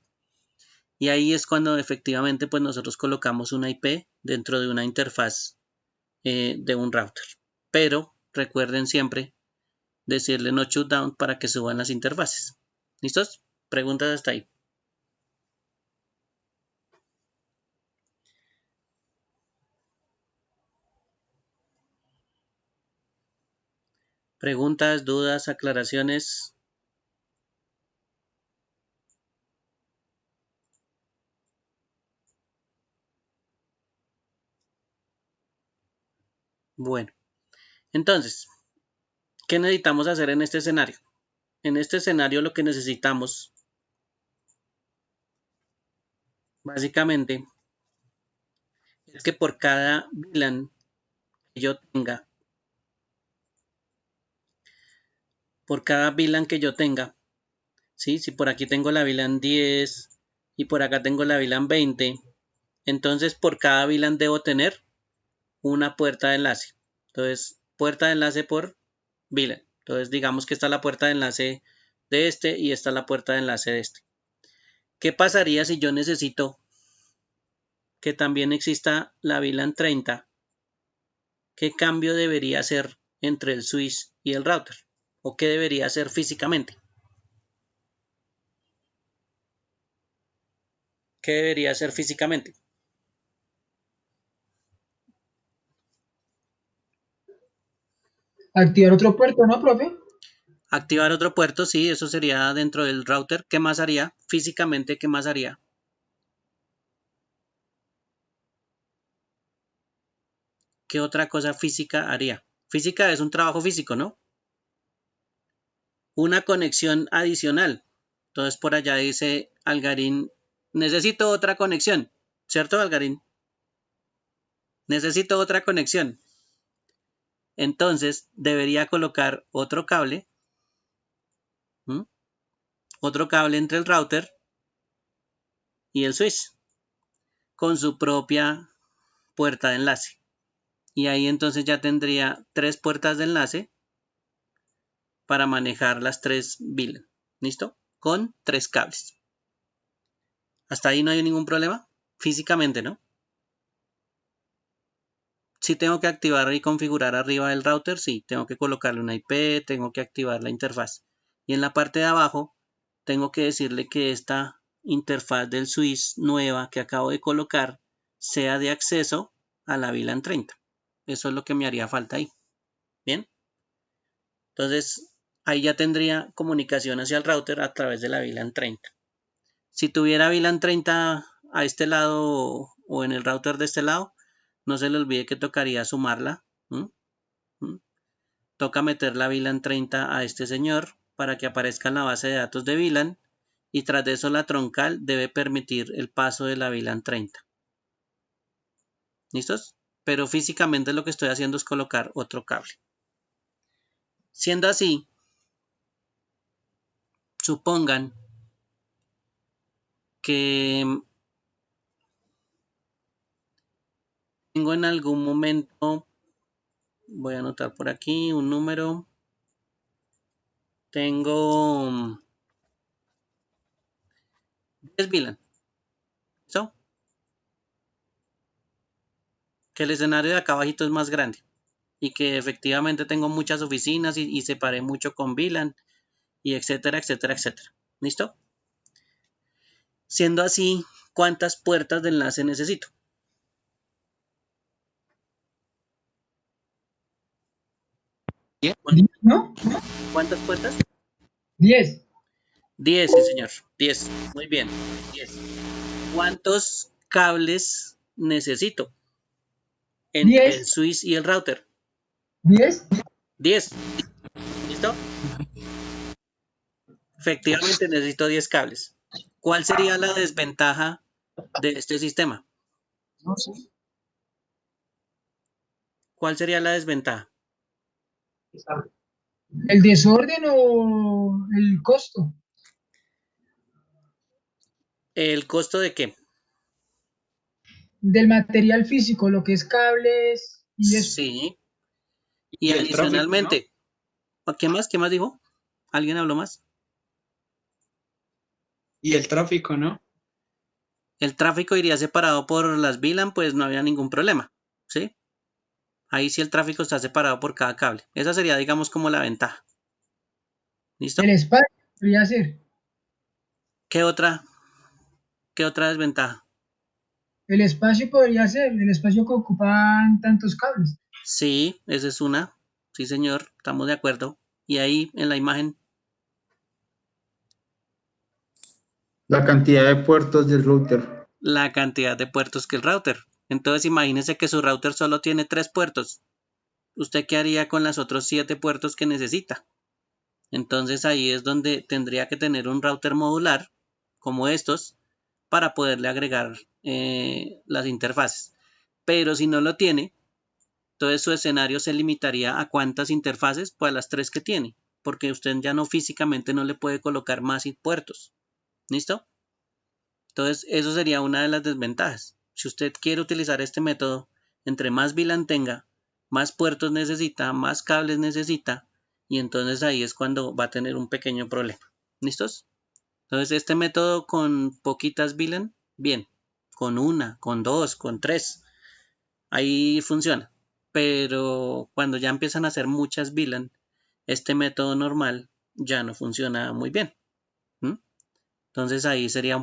Y ahí es cuando efectivamente pues nosotros colocamos una IP dentro de una interfaz de un router. Pero recuerden siempre decirle no shutdown para que suban las interfaces. ¿Listos? Preguntas hasta ahí. Preguntas, dudas, aclaraciones. Bueno, entonces, ¿qué necesitamos hacer en este escenario? En este escenario lo que necesitamos, básicamente, es que por cada VLAN que yo tenga, ¿sí? Si por aquí tengo la VLAN 10 y por acá tengo la VLAN 20, entonces por cada VLAN debo tener una puerta de enlace. Entonces, puerta de enlace por VLAN. Entonces, digamos que esta es la puerta de enlace de este y esta es la puerta de enlace de este. ¿Qué pasaría si yo necesito que también exista la VLAN 30? ¿Qué cambio debería hacer entre el switch y el router? ¿O qué debería hacer físicamente? ¿Qué debería hacer físicamente? Activar otro puerto, ¿no, profe? Activar otro puerto, sí, eso sería dentro del router. ¿Qué más haría? Físicamente, ¿qué más haría? ¿Qué otra cosa física haría? Física es un trabajo físico, ¿no? Una conexión adicional. Entonces por allá dice Algarín, necesito otra conexión, ¿cierto, Algarín? Necesito otra conexión. Entonces debería colocar otro cable, otro cable entre el router y el switch con su propia puerta de enlace. Y ahí entonces ya tendría 3 puertas de enlace para manejar las 3 VLAN. ¿Listo? Con 3 cables. Hasta ahí no hay ningún problema. Físicamente, ¿no? Si tengo que activar y configurar arriba del router, sí. Tengo que colocarle una IP, tengo que activar la interfaz. Y en la parte de abajo, tengo que decirle que esta interfaz del switch nueva que acabo de colocar sea de acceso a la VLAN 30. Eso es lo que me haría falta ahí. Bien. Entonces, ahí ya tendría comunicación hacia el router a través de la VLAN 30. Si tuviera VLAN 30 a este lado o en el router de este lado, no se le olvide que tocaría sumarla. Toca meter la VLAN 30 a este señor para que aparezca en la base de datos de VLAN y tras de eso la troncal debe permitir el paso de la VLAN 30. ¿Listos? Pero físicamente lo que estoy haciendo es colocar otro cable. Siendo así, supongan que tengo en algún momento, voy a anotar por aquí un número, tengo 10 VLAN. ¿Listo? Que el escenario de acá abajito es más grande y que efectivamente tengo muchas oficinas y separé mucho con VLAN y etcétera, etcétera, etcétera. ¿Listo? Siendo así, ¿cuántas puertas de enlace necesito? ¿No? ¿Cuántas puertas? 10. 10, sí señor. 10. Muy bien. 10. ¿Cuántos cables necesito entre el 10. switch y el router? 10. 10. ¿Listo? Efectivamente necesito 10 cables. ¿Cuál sería la desventaja de este sistema? No sé. ¿Cuál sería la desventaja? ¿El desorden o el costo? ¿El costo de qué? Del material físico, lo que es cables y eso. Sí. Y Y el tráfico, adicionalmente, ¿qué más? ¿Qué más dijo? ¿Alguien habló más? Y el tráfico, ¿no? El tráfico iría separado por las VLAN, pues no había ningún problema, ¿sí? Ahí sí el tráfico está separado por cada cable. Esa sería, digamos, como la ventaja. ¿Listo? El espacio podría ser. ¿Qué otra desventaja? El espacio podría ser. El espacio que ocupan tantos cables. Sí, esa es una. Sí, señor, estamos de acuerdo. Y ahí en la imagen, La cantidad de puertos del router. la cantidad de puertos que el router. Entonces imagínese que su router solo tiene 3 puertos. ¿Usted qué haría con los otros 7 puertos que necesita? Entonces ahí es donde tendría que tener un router modular como estos para poderle agregar las interfaces. Pero si no lo tiene, entonces su escenario se limitaría a cuántas interfaces, pues a las 3 que tiene, porque usted ya no físicamente no le puede colocar más puertos. ¿Listo? Entonces eso sería una de las desventajas. Si usted quiere utilizar este método, entre más VLAN tenga, más puertos necesita, más cables necesita, y entonces ahí es cuando va a tener un pequeño problema. ¿Listos? Entonces este método con poquitas VLAN, bien. Con una, con dos, con 3, ahí funciona. Pero cuando ya empiezan a hacer muchas VLAN, este método normal ya no funciona muy bien. Entonces ahí sería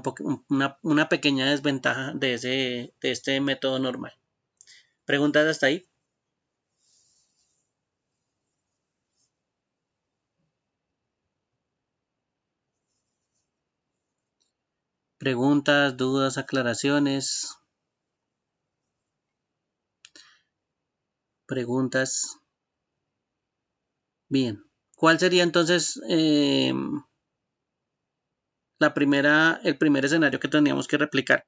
una pequeña desventaja de este método normal. ¿Preguntas hasta ahí? Preguntas, dudas, aclaraciones. Preguntas. Bien. ¿Cuál sería entonces el primer escenario que tendríamos que replicar?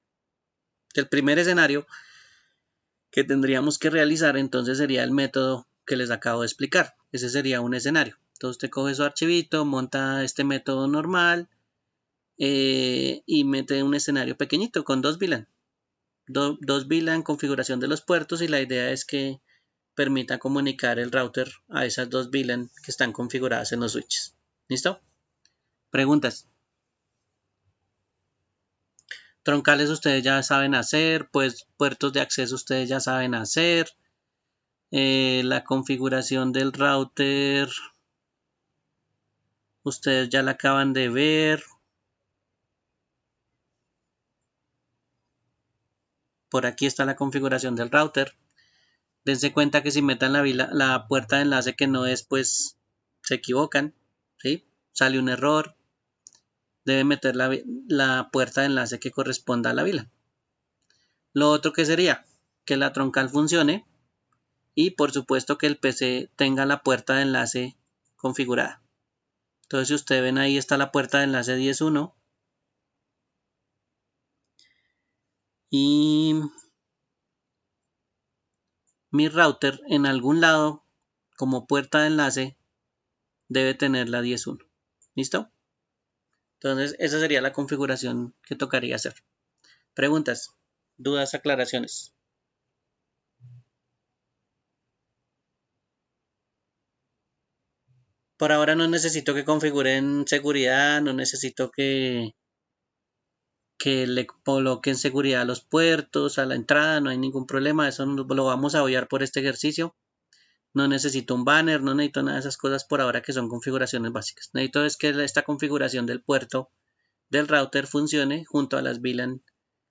El primer escenario que tendríamos que realizar entonces sería el método que les acabo de explicar. Ese sería un escenario. Entonces usted coge su archivito, monta este método normal y mete un escenario pequeñito con 2 VLAN. dos VLAN, configuración de los puertos, y la idea es que permita comunicar el router a esas dos VLAN que están configuradas en los switches. ¿Listo? Preguntas. Troncales ustedes ya saben hacer, pues puertos de acceso ustedes ya saben hacer. La configuración del router ustedes ya la acaban de ver. Por aquí está la configuración del router. Dense cuenta que si metan la puerta de enlace que no es, pues se equivocan, ¿sí? Sale un error. Debe meter la puerta de enlace que corresponda a la VLAN. Lo otro que sería que la troncal funcione y por supuesto que el PC tenga la puerta de enlace configurada. Entonces si ustedes ven ahí está la puerta de enlace 10.1 y mi router en algún lado como puerta de enlace debe tener la 10.1. ¿Listo? Entonces esa sería la configuración que tocaría hacer. Preguntas, dudas, aclaraciones. Por ahora no necesito que configuren seguridad, no necesito que le coloquen seguridad a los puertos, a la entrada, no hay ningún problema, eso lo vamos a obviar por este ejercicio. No necesito un banner, no necesito nada de esas cosas por ahora que son configuraciones básicas. Necesito es que esta configuración del puerto del router funcione junto a las VLAN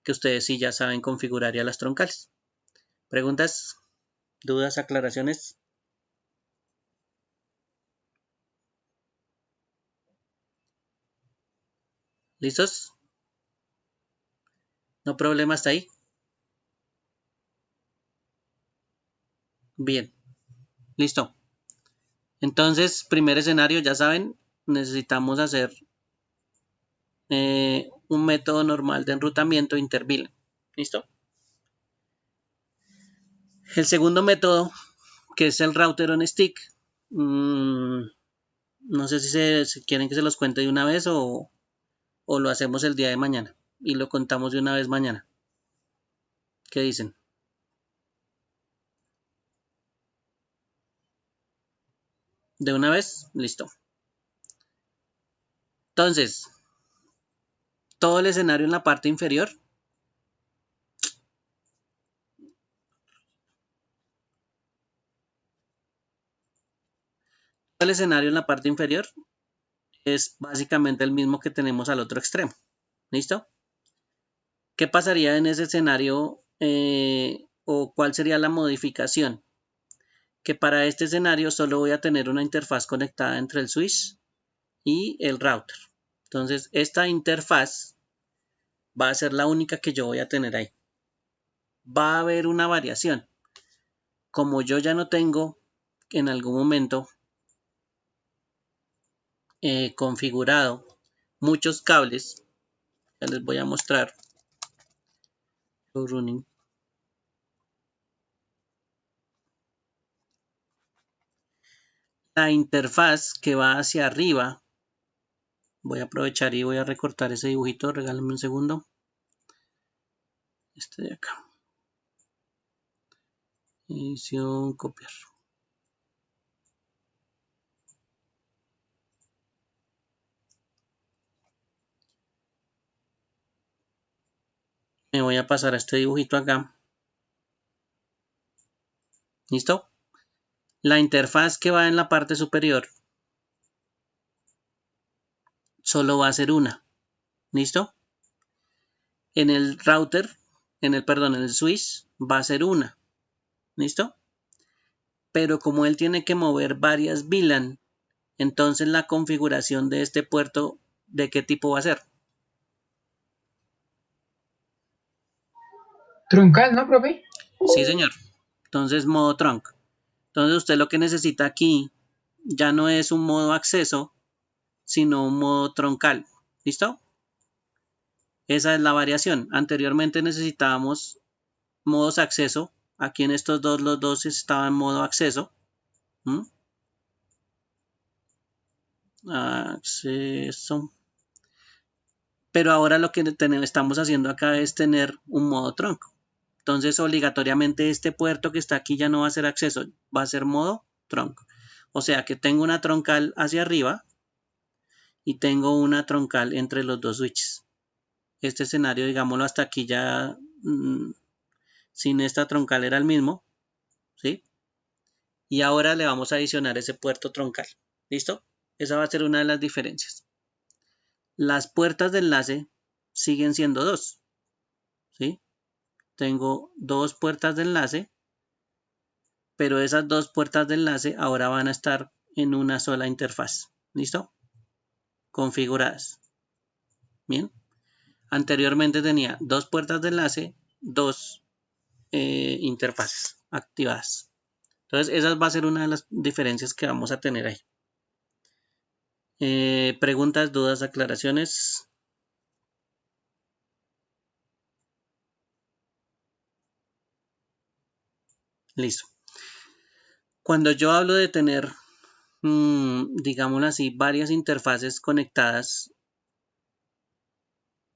que ustedes sí ya saben configurar y a las troncales. ¿Preguntas? ¿Dudas? ¿Aclaraciones? ¿Listos? ¿No problema hasta ahí? Bien. Listo. Entonces, primer escenario, ya saben, necesitamos hacer un método normal de enrutamiento inter-VLAN. ¿Listo? El segundo método, que es el router on stick, no sé si quieren que se los cuente de una vez o lo hacemos el día de mañana y lo contamos de una vez mañana. ¿Qué dicen? ¿De una vez? Listo. Entonces, todo el escenario en la parte inferior es básicamente el mismo que tenemos al otro extremo. ¿Listo? ¿Qué pasaría en ese escenario o cuál sería la modificación? Que para este escenario solo voy a tener una interfaz conectada entre el switch y el router. Entonces, esta interfaz va a ser la única que yo voy a tener ahí. Va a haber una variación. Como yo ya no tengo en algún momento configurado muchos cables, ya les voy a mostrar. Running. La interfaz que va hacia arriba, voy a aprovechar y voy a recortar ese dibujito, regálenme un segundo. Este de acá. Edición, copiar. Me voy a pasar a este dibujito acá. ¿Listo? La interfaz que va en la parte superior solo va a ser una. ¿Listo? En el router, en el switch va a ser una. ¿Listo? Pero como él tiene que mover varias VLAN, entonces la configuración de este puerto, ¿de qué tipo va a ser? Troncal, ¿no, profe? Sí, señor. Entonces, modo trunk. Entonces, usted lo que necesita aquí ya no es un modo acceso, sino un modo troncal. ¿Listo? Esa es la variación. Anteriormente necesitábamos modos acceso. Aquí en estos dos, los dos estaban en modo acceso. Acceso. Pero ahora lo que estamos haciendo acá es tener un modo tronco. Entonces, obligatoriamente este puerto que está aquí ya no va a ser acceso, va a ser modo trunk. O sea que tengo una troncal hacia arriba y tengo una troncal entre los dos switches. Este escenario, digámoslo, hasta aquí ya sin esta troncal era el mismo, ¿sí? Y ahora le vamos a adicionar ese puerto troncal. ¿Listo? Esa va a ser una de las diferencias. Las puertas de enlace siguen siendo 2, ¿sí? Tengo 2 puertas de enlace, pero esas 2 puertas de enlace ahora van a estar en una sola interfaz. ¿Listo? Configuradas. Bien. Anteriormente tenía 2 puertas de enlace, 2 interfaces activadas. Entonces, esa va a ser una de las diferencias que vamos a tener ahí. Preguntas, dudas, aclaraciones. Listo. Cuando yo hablo de tener, digámoslo así, varias interfaces conectadas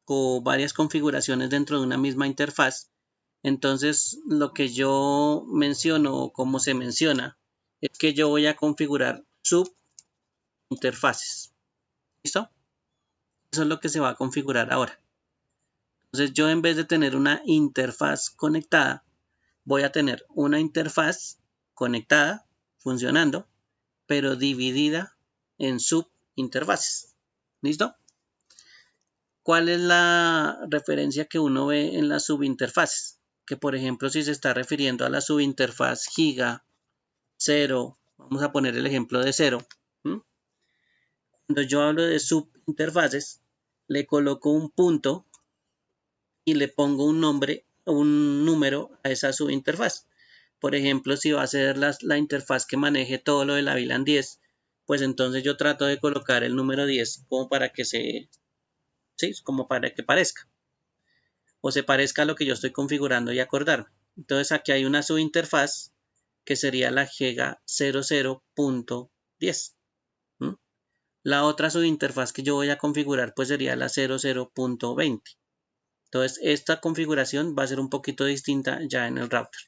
o varias configuraciones dentro de una misma interfaz, entonces lo que yo menciono o como se menciona es que yo voy a configurar subinterfaces. ¿Listo? Eso es lo que se va a configurar ahora. Entonces yo en vez de tener una interfaz conectada, voy a tener una interfaz conectada, funcionando, pero dividida en subinterfaces. ¿Listo? ¿Cuál es la referencia que uno ve en las subinterfaces? Que por ejemplo, si se está refiriendo a la subinterfaz giga 0, vamos a poner el ejemplo de 0. Cuando yo hablo de subinterfaces, le coloco un punto y le pongo un nombre, un número a esa subinterfaz. Por ejemplo, si va a ser la interfaz que maneje todo lo de la VLAN 10, pues entonces yo trato de colocar el número 10 como para que como para que parezca. O se parezca a lo que yo estoy configurando y acordarme. Entonces aquí hay una subinterfaz que sería la giga 00.10. La otra subinterfaz que yo voy a configurar pues sería la 00.20. Entonces esta configuración va a ser un poquito distinta ya en el router.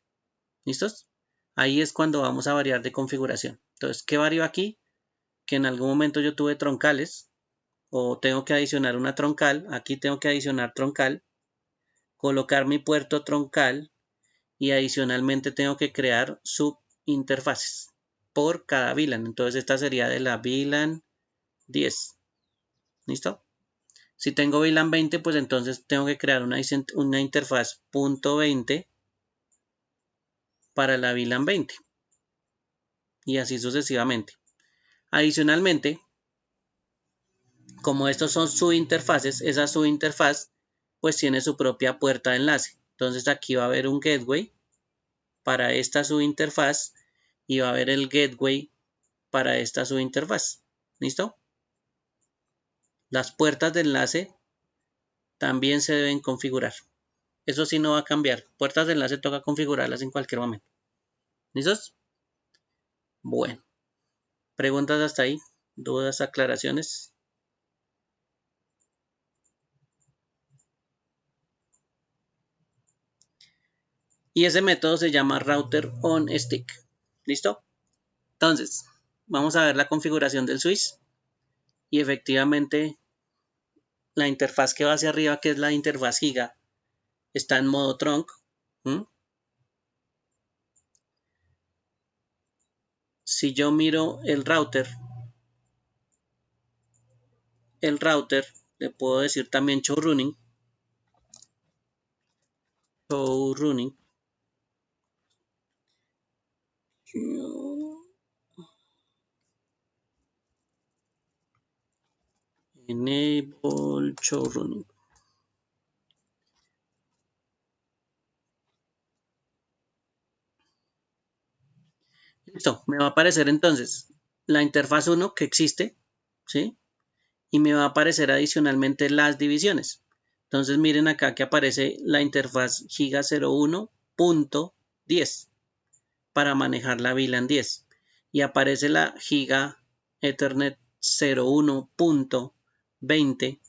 ¿Listos? Ahí es cuando vamos a variar de configuración. Entonces, ¿qué varío aquí? Que en algún momento yo tuve troncales o tengo que adicionar una troncal. Aquí tengo que adicionar troncal, colocar mi puerto troncal y adicionalmente tengo que crear subinterfaces por cada VLAN. Entonces esta sería de la VLAN 10. ¿Listo? Si tengo VLAN 20, pues entonces tengo que crear una interfaz .20 para la VLAN 20. Y así sucesivamente. Adicionalmente, como estos son subinterfaces, esa subinterfaz pues tiene su propia puerta de enlace. Entonces aquí va a haber un gateway para esta subinterfaz y va a haber el gateway para esta subinterfaz. ¿Listo? Las puertas de enlace también se deben configurar. Eso sí no va a cambiar. Puertas de enlace toca configurarlas en cualquier momento. ¿Listos? Bueno. ¿Preguntas hasta ahí? ¿Dudas, aclaraciones? Y ese método se llama router on stick. ¿Listo? Entonces, vamos a ver la configuración del switch. Y efectivamente, la interfaz que va hacia arriba, que es la interfaz giga, está en modo trunk. Si yo miro el router, le puedo decir también show running. Enable show running. Listo, me va a aparecer entonces la interfaz 1 que existe, ¿sí? Y me va a aparecer adicionalmente las divisiones. Entonces miren acá que aparece la interfaz giga 01.10 para manejar la VLAN 10. Y aparece la giga Ethernet 01.20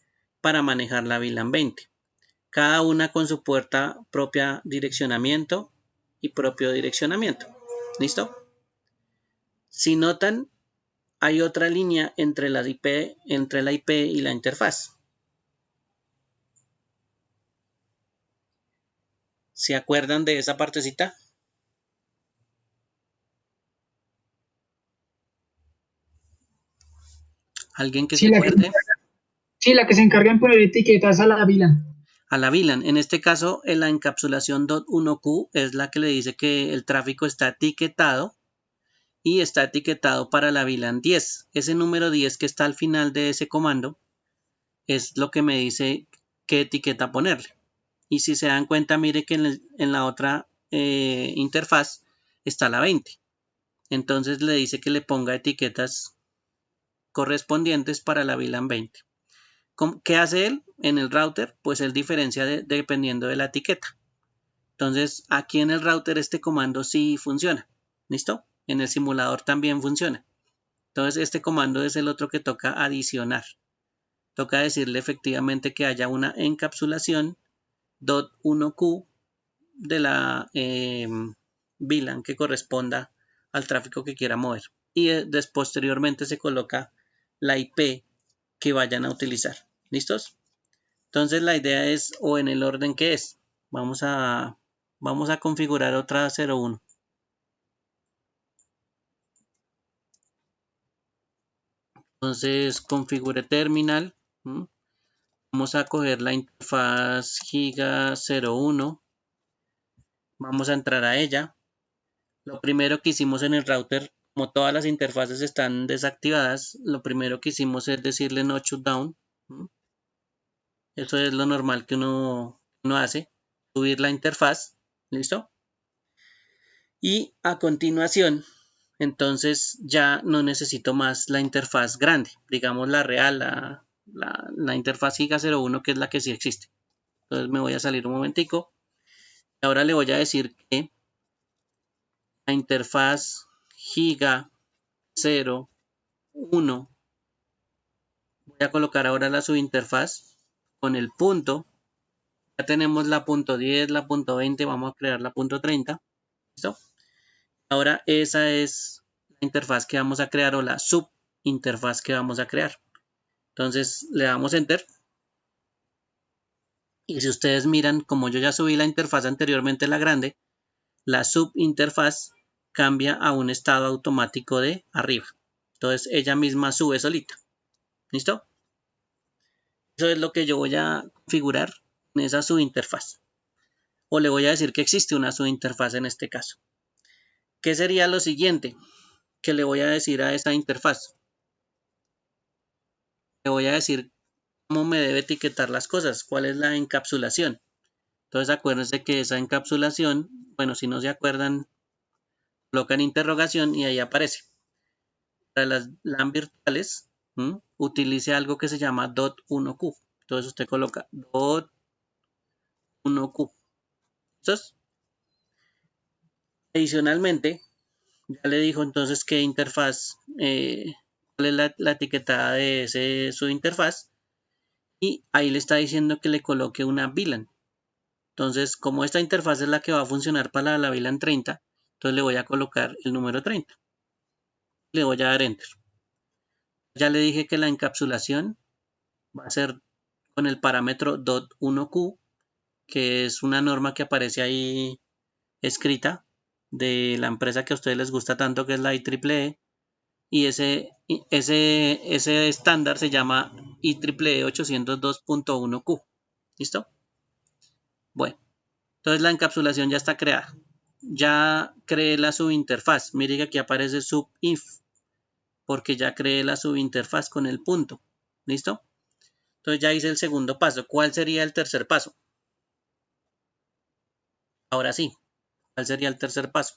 para manejar la VLAN 20. cada una con su puerta propia direccionamiento y propio direccionamiento. ¿Listo? Si notan, hay otra línea entre la IP y la interfaz. ¿Se acuerdan de esa partecita? ¿Alguien que Sí, se la que, acuerde? sí, la que se encarga en poner etiquetas a la VLAN. A la VLAN. En este caso, en la encapsulación .1Q es la que le dice que el tráfico está etiquetado y está etiquetado para la VLAN 10. Ese número 10 que está al final de ese comando es lo que me dice qué etiqueta ponerle. Y si se dan cuenta, mire que en la otra interfaz está la 20. Entonces le dice que le ponga etiquetas correspondientes para la VLAN 20. ¿Qué hace él en el router? Pues él diferencia dependiendo de la etiqueta. Entonces aquí en el router este comando sí funciona. ¿Listo? En el simulador también funciona. Entonces este comando es el otro que toca adicionar. Toca decirle efectivamente que haya una encapsulación .1Q de la VLAN que corresponda al tráfico que quiera mover. Y posteriormente se coloca la IP que vayan a utilizar. ¿Listos? Entonces la idea es o en el orden que es. Vamos a configurar otra 01. Entonces configure terminal. Vamos a coger la interfaz Giga 01. Vamos a entrar a ella. Lo primero que hicimos en el router, como todas las interfaces están desactivadas, lo primero que hicimos es decirle no shutdown. Eso es lo normal que uno hace. Subir la interfaz. ¿Listo? Y a continuación, entonces ya no necesito más la interfaz grande, digamos la real, la interfaz Giga 01, que es la que sí existe. Entonces me voy a salir un momentico. Ahora le voy a decir que la interfaz Giga 01, voy a colocar ahora la subinterfaz con el punto. Ya tenemos la punto .10, la punto .20, vamos a crear la punto .30. ¿Listo? Ahora esa es la interfaz que vamos a crear o la subinterfaz que vamos a crear. Entonces le damos Enter. Y si ustedes miran, como yo ya subí la interfaz anteriormente, la grande, la subinterfaz cambia a un estado automático de arriba. Entonces ella misma sube solita. ¿Listo? Eso es lo que yo voy a configurar en esa subinterfaz. O le voy a decir que existe una subinterfaz en este caso. ¿Qué sería lo siguiente que le voy a decir a esta interfaz? Le voy a decir cómo me debe etiquetar las cosas, cuál es la encapsulación. Entonces acuérdense que esa encapsulación, bueno, si no se acuerdan, colocan interrogación y ahí aparece. Para las LAN virtuales, utilice algo que se llama .1Q. Entonces usted coloca .1Q. ¿Listos? Adicionalmente, ya le dijo entonces qué interfaz, cuál es la etiquetada de su interfaz. Y ahí le está diciendo que le coloque una VLAN. Entonces, como esta interfaz es la que va a funcionar para la VLAN 30, entonces le voy a colocar el número 30. Le voy a dar Enter. Ya le dije que la encapsulación va a ser con el parámetro .1Q, que es una norma que aparece ahí escrita de la empresa que a ustedes les gusta tanto, que es la IEEE. Y ese estándar se llama IEEE 802.1Q. ¿Listo? Bueno, entonces la encapsulación ya está creada. Ya creé la subinterfaz. Mire que aquí aparece subinf, porque ya creé la subinterfaz con el punto. ¿Listo? Entonces ya hice el segundo paso. ¿Cuál sería el tercer paso? Ahora sí, ¿cuál sería el tercer paso?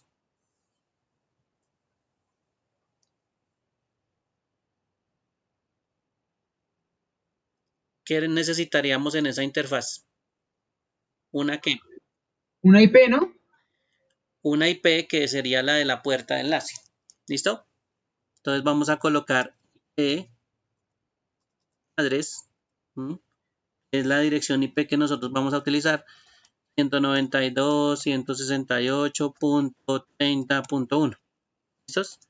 ¿Qué necesitaríamos en esa interfaz? ¿Una qué? Una IP, ¿no? Una IP que sería la de la puerta de enlace. ¿Listo? Entonces vamos a colocar IP address es la dirección IP que nosotros vamos a utilizar, 192.168.30.1. ¿Listos?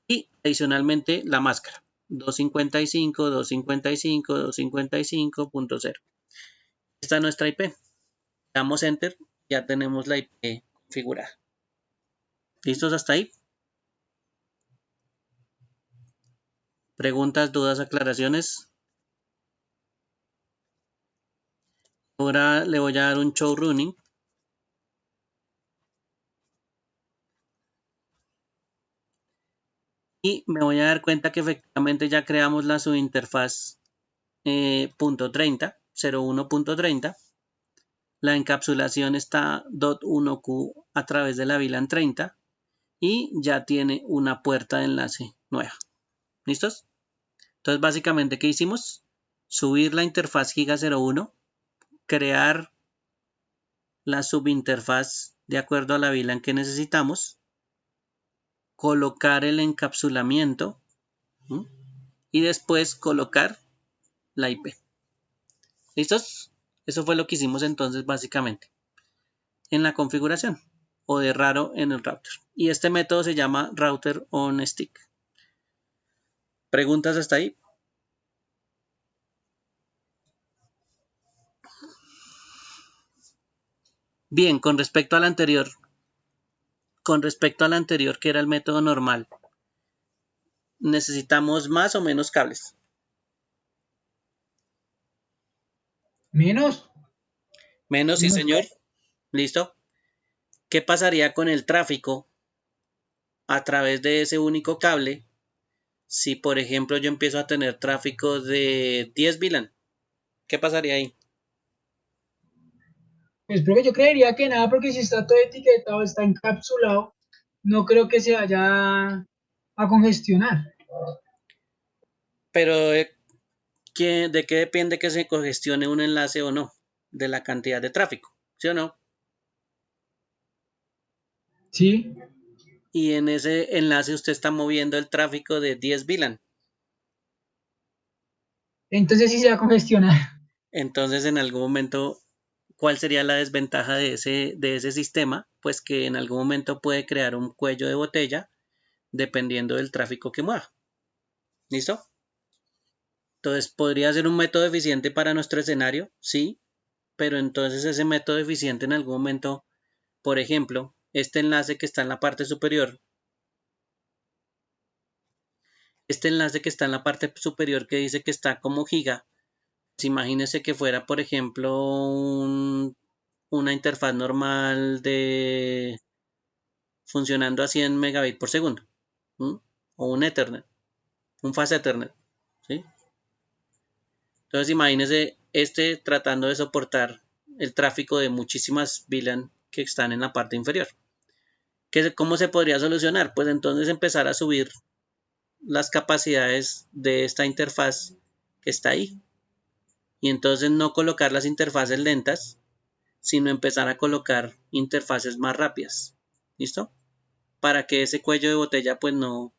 Y adicionalmente la máscara, 255, 255, 255.0. Esta es nuestra IP. Damos Enter, ya tenemos la IP configurada. ¿Listos hasta ahí? ¿Preguntas, dudas, aclaraciones? Ahora le voy a dar un show running. Y me voy a dar cuenta que efectivamente ya creamos la subinterfaz .30, 01.30. La encapsulación está .1Q a través de la VLAN 30 y ya tiene una puerta de enlace nueva. ¿Listos? Entonces básicamente, ¿qué hicimos? Subir la interfaz Giga 01, crear la subinterfaz de acuerdo a la VLAN que necesitamos, colocar el encapsulamiento, ¿sí? Y después colocar la IP. ¿Listos? Eso fue lo que hicimos entonces básicamente en la configuración o de raro en el router. Y este método se llama router on stick. ¿Preguntas hasta ahí? Bien, con respecto al anterior que era el método normal, ¿necesitamos más o menos cables? ¿Menos? Menos, sí, Menos. señor. ¿Listo? ¿Qué pasaría con el tráfico a través de ese único cable si, por ejemplo, yo empiezo a tener tráfico de 10 VLAN? ¿Qué pasaría ahí? Pues creo que yo creería que nada, porque si está todo etiquetado, está encapsulado, no creo que se vaya a congestionar. Pero, ¿de qué depende que se congestione un enlace o no? De la cantidad de tráfico, ¿sí o no? Sí. Y en ese enlace usted está moviendo el tráfico de 10 VLAN. Entonces sí se va a congestionar. Entonces, en algún momento, ¿cuál sería la desventaja de ese sistema? Pues que en algún momento puede crear un cuello de botella dependiendo del tráfico que mueva. ¿Listo? Entonces, ¿podría ser un método eficiente para nuestro escenario? Sí, pero entonces ese método eficiente en algún momento, por ejemplo, este enlace que está en la parte superior, que dice que está como giga, pues imagínese que fuera, por ejemplo, una interfaz normal de funcionando a 100 megabits por segundo, ¿sí? O un Ethernet, un Fast Ethernet, ¿sí? Entonces imagínese tratando de soportar el tráfico de muchísimas VLAN que están en la parte inferior. ¿Cómo se podría solucionar? Pues entonces empezar a subir las capacidades de esta interfaz que está ahí. Y entonces no colocar las interfaces lentas, sino empezar a colocar interfaces más rápidas. ¿Listo? Para que ese cuello de botella pues no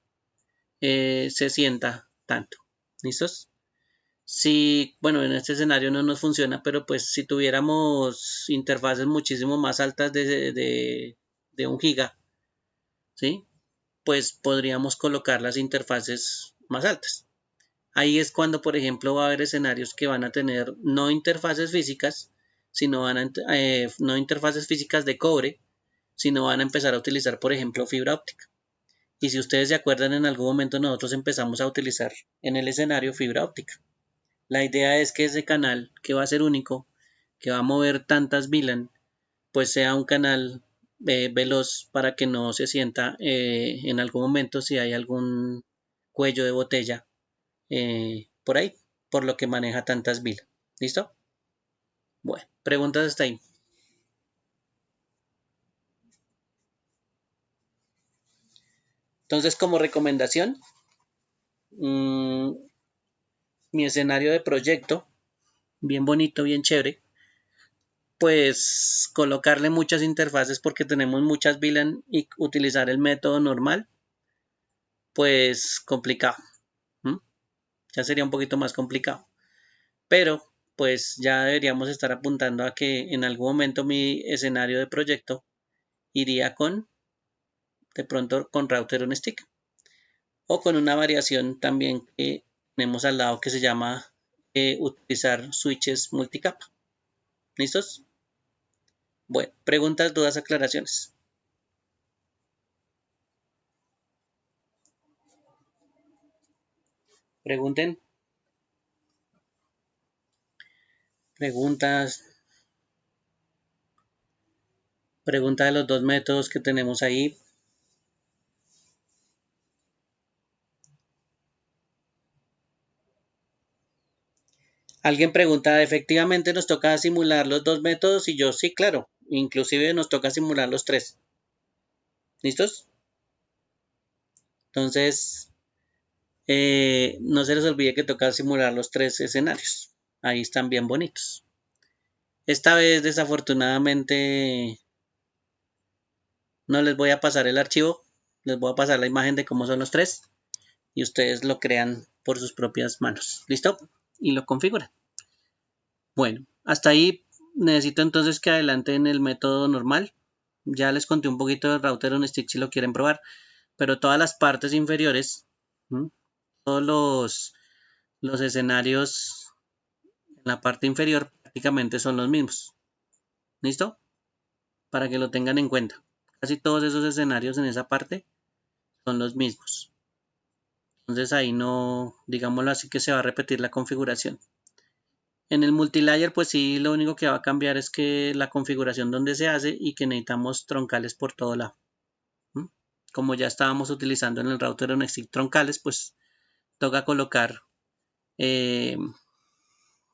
se sienta tanto. ¿Listos? Si, bueno, en este escenario no nos funciona, pero pues si tuviéramos interfaces muchísimo más altas de 1 giga, ¿sí? Pues podríamos colocar las interfaces más altas. Ahí es cuando, por ejemplo, va a haber escenarios que van a tener no interfaces físicas, sino no interfaces físicas de cobre, sino van a empezar a utilizar, por ejemplo, fibra óptica. Y si ustedes se acuerdan, en algún momento nosotros empezamos a utilizar en el escenario fibra óptica. La idea es que ese canal, que va a ser único, que va a mover tantas VLAN, pues sea un canal veloz para que no se sienta en algún momento si hay algún cuello de botella por ahí, por lo que maneja tantas VLAN. ¿Listo? Bueno, preguntas hasta ahí. Entonces, como recomendación, mi escenario de proyecto, bien bonito, bien chévere, pues colocarle muchas interfaces porque tenemos muchas VLAN y utilizar el método normal, pues complicado. Ya sería un poquito más complicado. Pero pues ya deberíamos estar apuntando a que en algún momento mi escenario de proyecto iría de pronto con router on stick, o con una variación también que tenemos al lado que se llama utilizar switches multicapa. ¿Listos? Bueno, preguntas, dudas, aclaraciones. Pregunten. Preguntas. Pregunta de los dos métodos que tenemos ahí. Alguien pregunta, ¿efectivamente nos toca simular los dos métodos? Y yo, sí, claro. Inclusive nos toca simular los tres. ¿Listos? Entonces, no se les olvide que toca simular los tres escenarios. Ahí están bien bonitos. Esta vez, desafortunadamente, no les voy a pasar el archivo. Les voy a pasar la imagen de cómo son los tres. Y ustedes lo crean por sus propias manos. ¿Listo? Y lo configuran. Bueno, hasta ahí necesito entonces que adelanten el método normal. Ya les conté un poquito del router on stick si lo quieren probar. Pero todas las partes inferiores, todos los escenarios en la parte inferior prácticamente son los mismos. ¿Listo? Para que lo tengan en cuenta. Casi todos esos escenarios en esa parte son los mismos. Entonces ahí no, digámoslo así, que se va a repetir la configuración. En el multilayer, pues sí, lo único que va a cambiar es que la configuración donde se hace y que necesitamos troncales por todo lado. Como ya estábamos utilizando en el router on stick troncales, pues toca colocar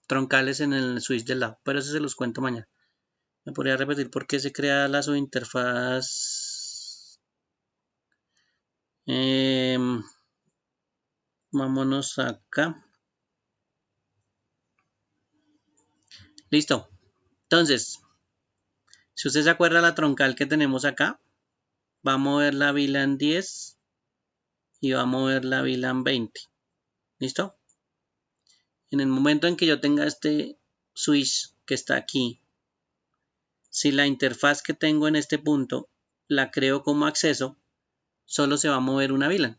troncales en el switch del lado, pero eso se los cuento mañana. Me podría repetir por qué se crea la subinterfaz. Vámonos acá. Listo. Entonces, si usted se acuerda la troncal que tenemos acá, va a mover la VLAN 10 y va a mover la VLAN 20. ¿Listo? En el momento en que yo tenga este switch que está aquí, si la interfaz que tengo en este punto la creo como acceso, solo se va a mover una VLAN.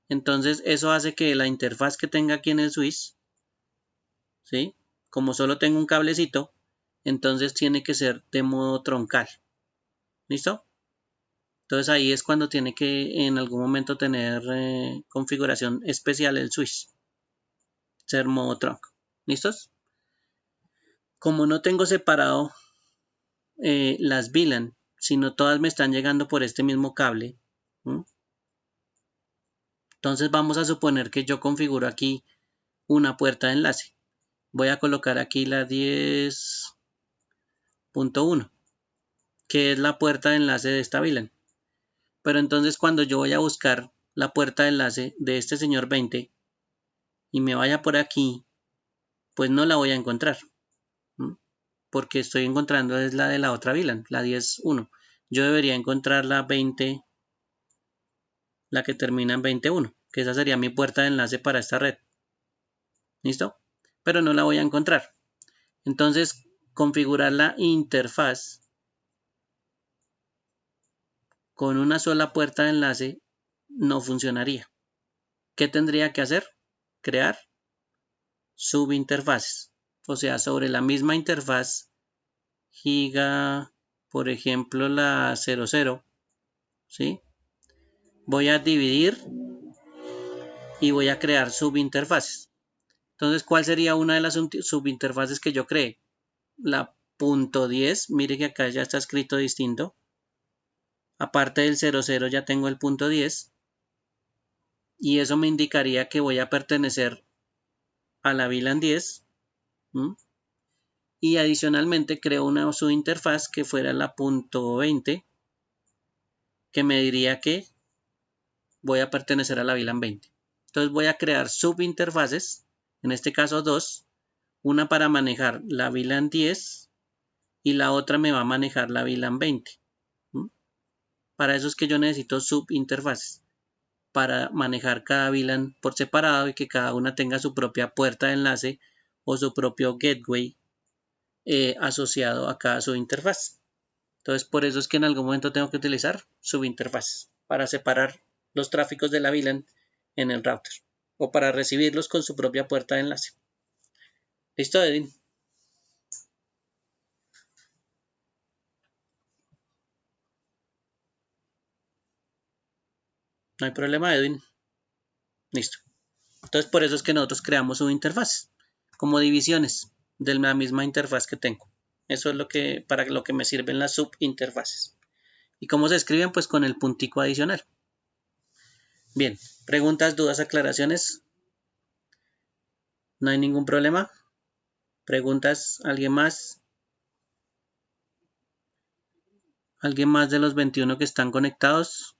Entonces eso hace que la interfaz que tenga aquí en el switch, ¿sí? Como solo tengo un cablecito, entonces tiene que ser de modo troncal. ¿Listo? Entonces ahí es cuando tiene que en algún momento tener configuración especial el switch. Ser modo trunk. ¿Listos? Como no tengo separado las VLAN, sino todas me están llegando por este mismo cable. Entonces vamos a suponer que yo configuro aquí una puerta de enlace. Voy a colocar aquí la 10.1, que es la puerta de enlace de esta VLAN. Pero entonces cuando yo voy a buscar la puerta de enlace de este señor 20 y me vaya por aquí, pues no la voy a encontrar. Porque estoy encontrando es la de la otra VLAN, la 10.1. Yo debería encontrar la 20, la que termina en 21, que esa sería mi puerta de enlace para esta red. ¿Listo? Pero no la voy a encontrar. Entonces, configurar la interfaz con una sola puerta de enlace no funcionaría. ¿Qué tendría que hacer? Crear subinterfaces. O sea, sobre la misma interfaz giga, por ejemplo, la 00, ¿sí? Voy a dividir y voy a crear subinterfaces. Entonces, ¿cuál sería una de las subinterfaces que yo creé? La .10, mire que acá ya está escrito distinto. Aparte del 00 ya tengo el .10 y eso me indicaría que voy a pertenecer a la VLAN 10. Y adicionalmente creo una subinterfaz que fuera la .20 que me diría que voy a pertenecer a la VLAN 20. Entonces voy a crear subinterfaces, en este caso dos, una para manejar la VLAN 10 y la otra me va a manejar la VLAN 20. Para eso es que yo necesito subinterfaces, para manejar cada VLAN por separado y que cada una tenga su propia puerta de enlace o su propio gateway asociado acá a su interfaz. Entonces, por eso es que en algún momento tengo que utilizar subinterfaces para separar los tráficos de la VLAN en el router o para recibirlos con su propia puerta de enlace. ¿Listo, Edwin? No hay problema, Edwin. Listo. Entonces, por eso es que nosotros creamos subinterfaces como divisiones de la misma interfaz que tengo. Eso es para lo que me sirven las subinterfaces. ¿Y cómo se escriben? Pues con el puntico adicional. Bien, preguntas, dudas, aclaraciones. ¿No hay ningún problema? ¿Preguntas? ¿Alguien más? ¿Alguien más de los 21 que están conectados?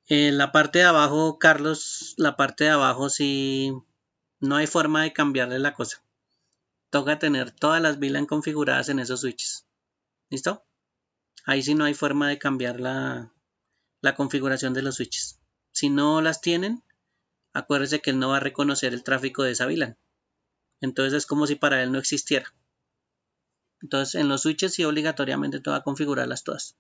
En la parte de abajo, Carlos, la parte de abajo sí no hay forma de cambiarle la cosa. Toca tener todas las VLAN configuradas en esos switches. ¿Listo? Ahí sí no hay forma de cambiar la configuración de los switches. Si no las tienen, acuérdese que él no va a reconocer el tráfico de esa VLAN. Entonces es como si para él no existiera. Entonces en los switches sí obligatoriamente te va a configurarlas todas.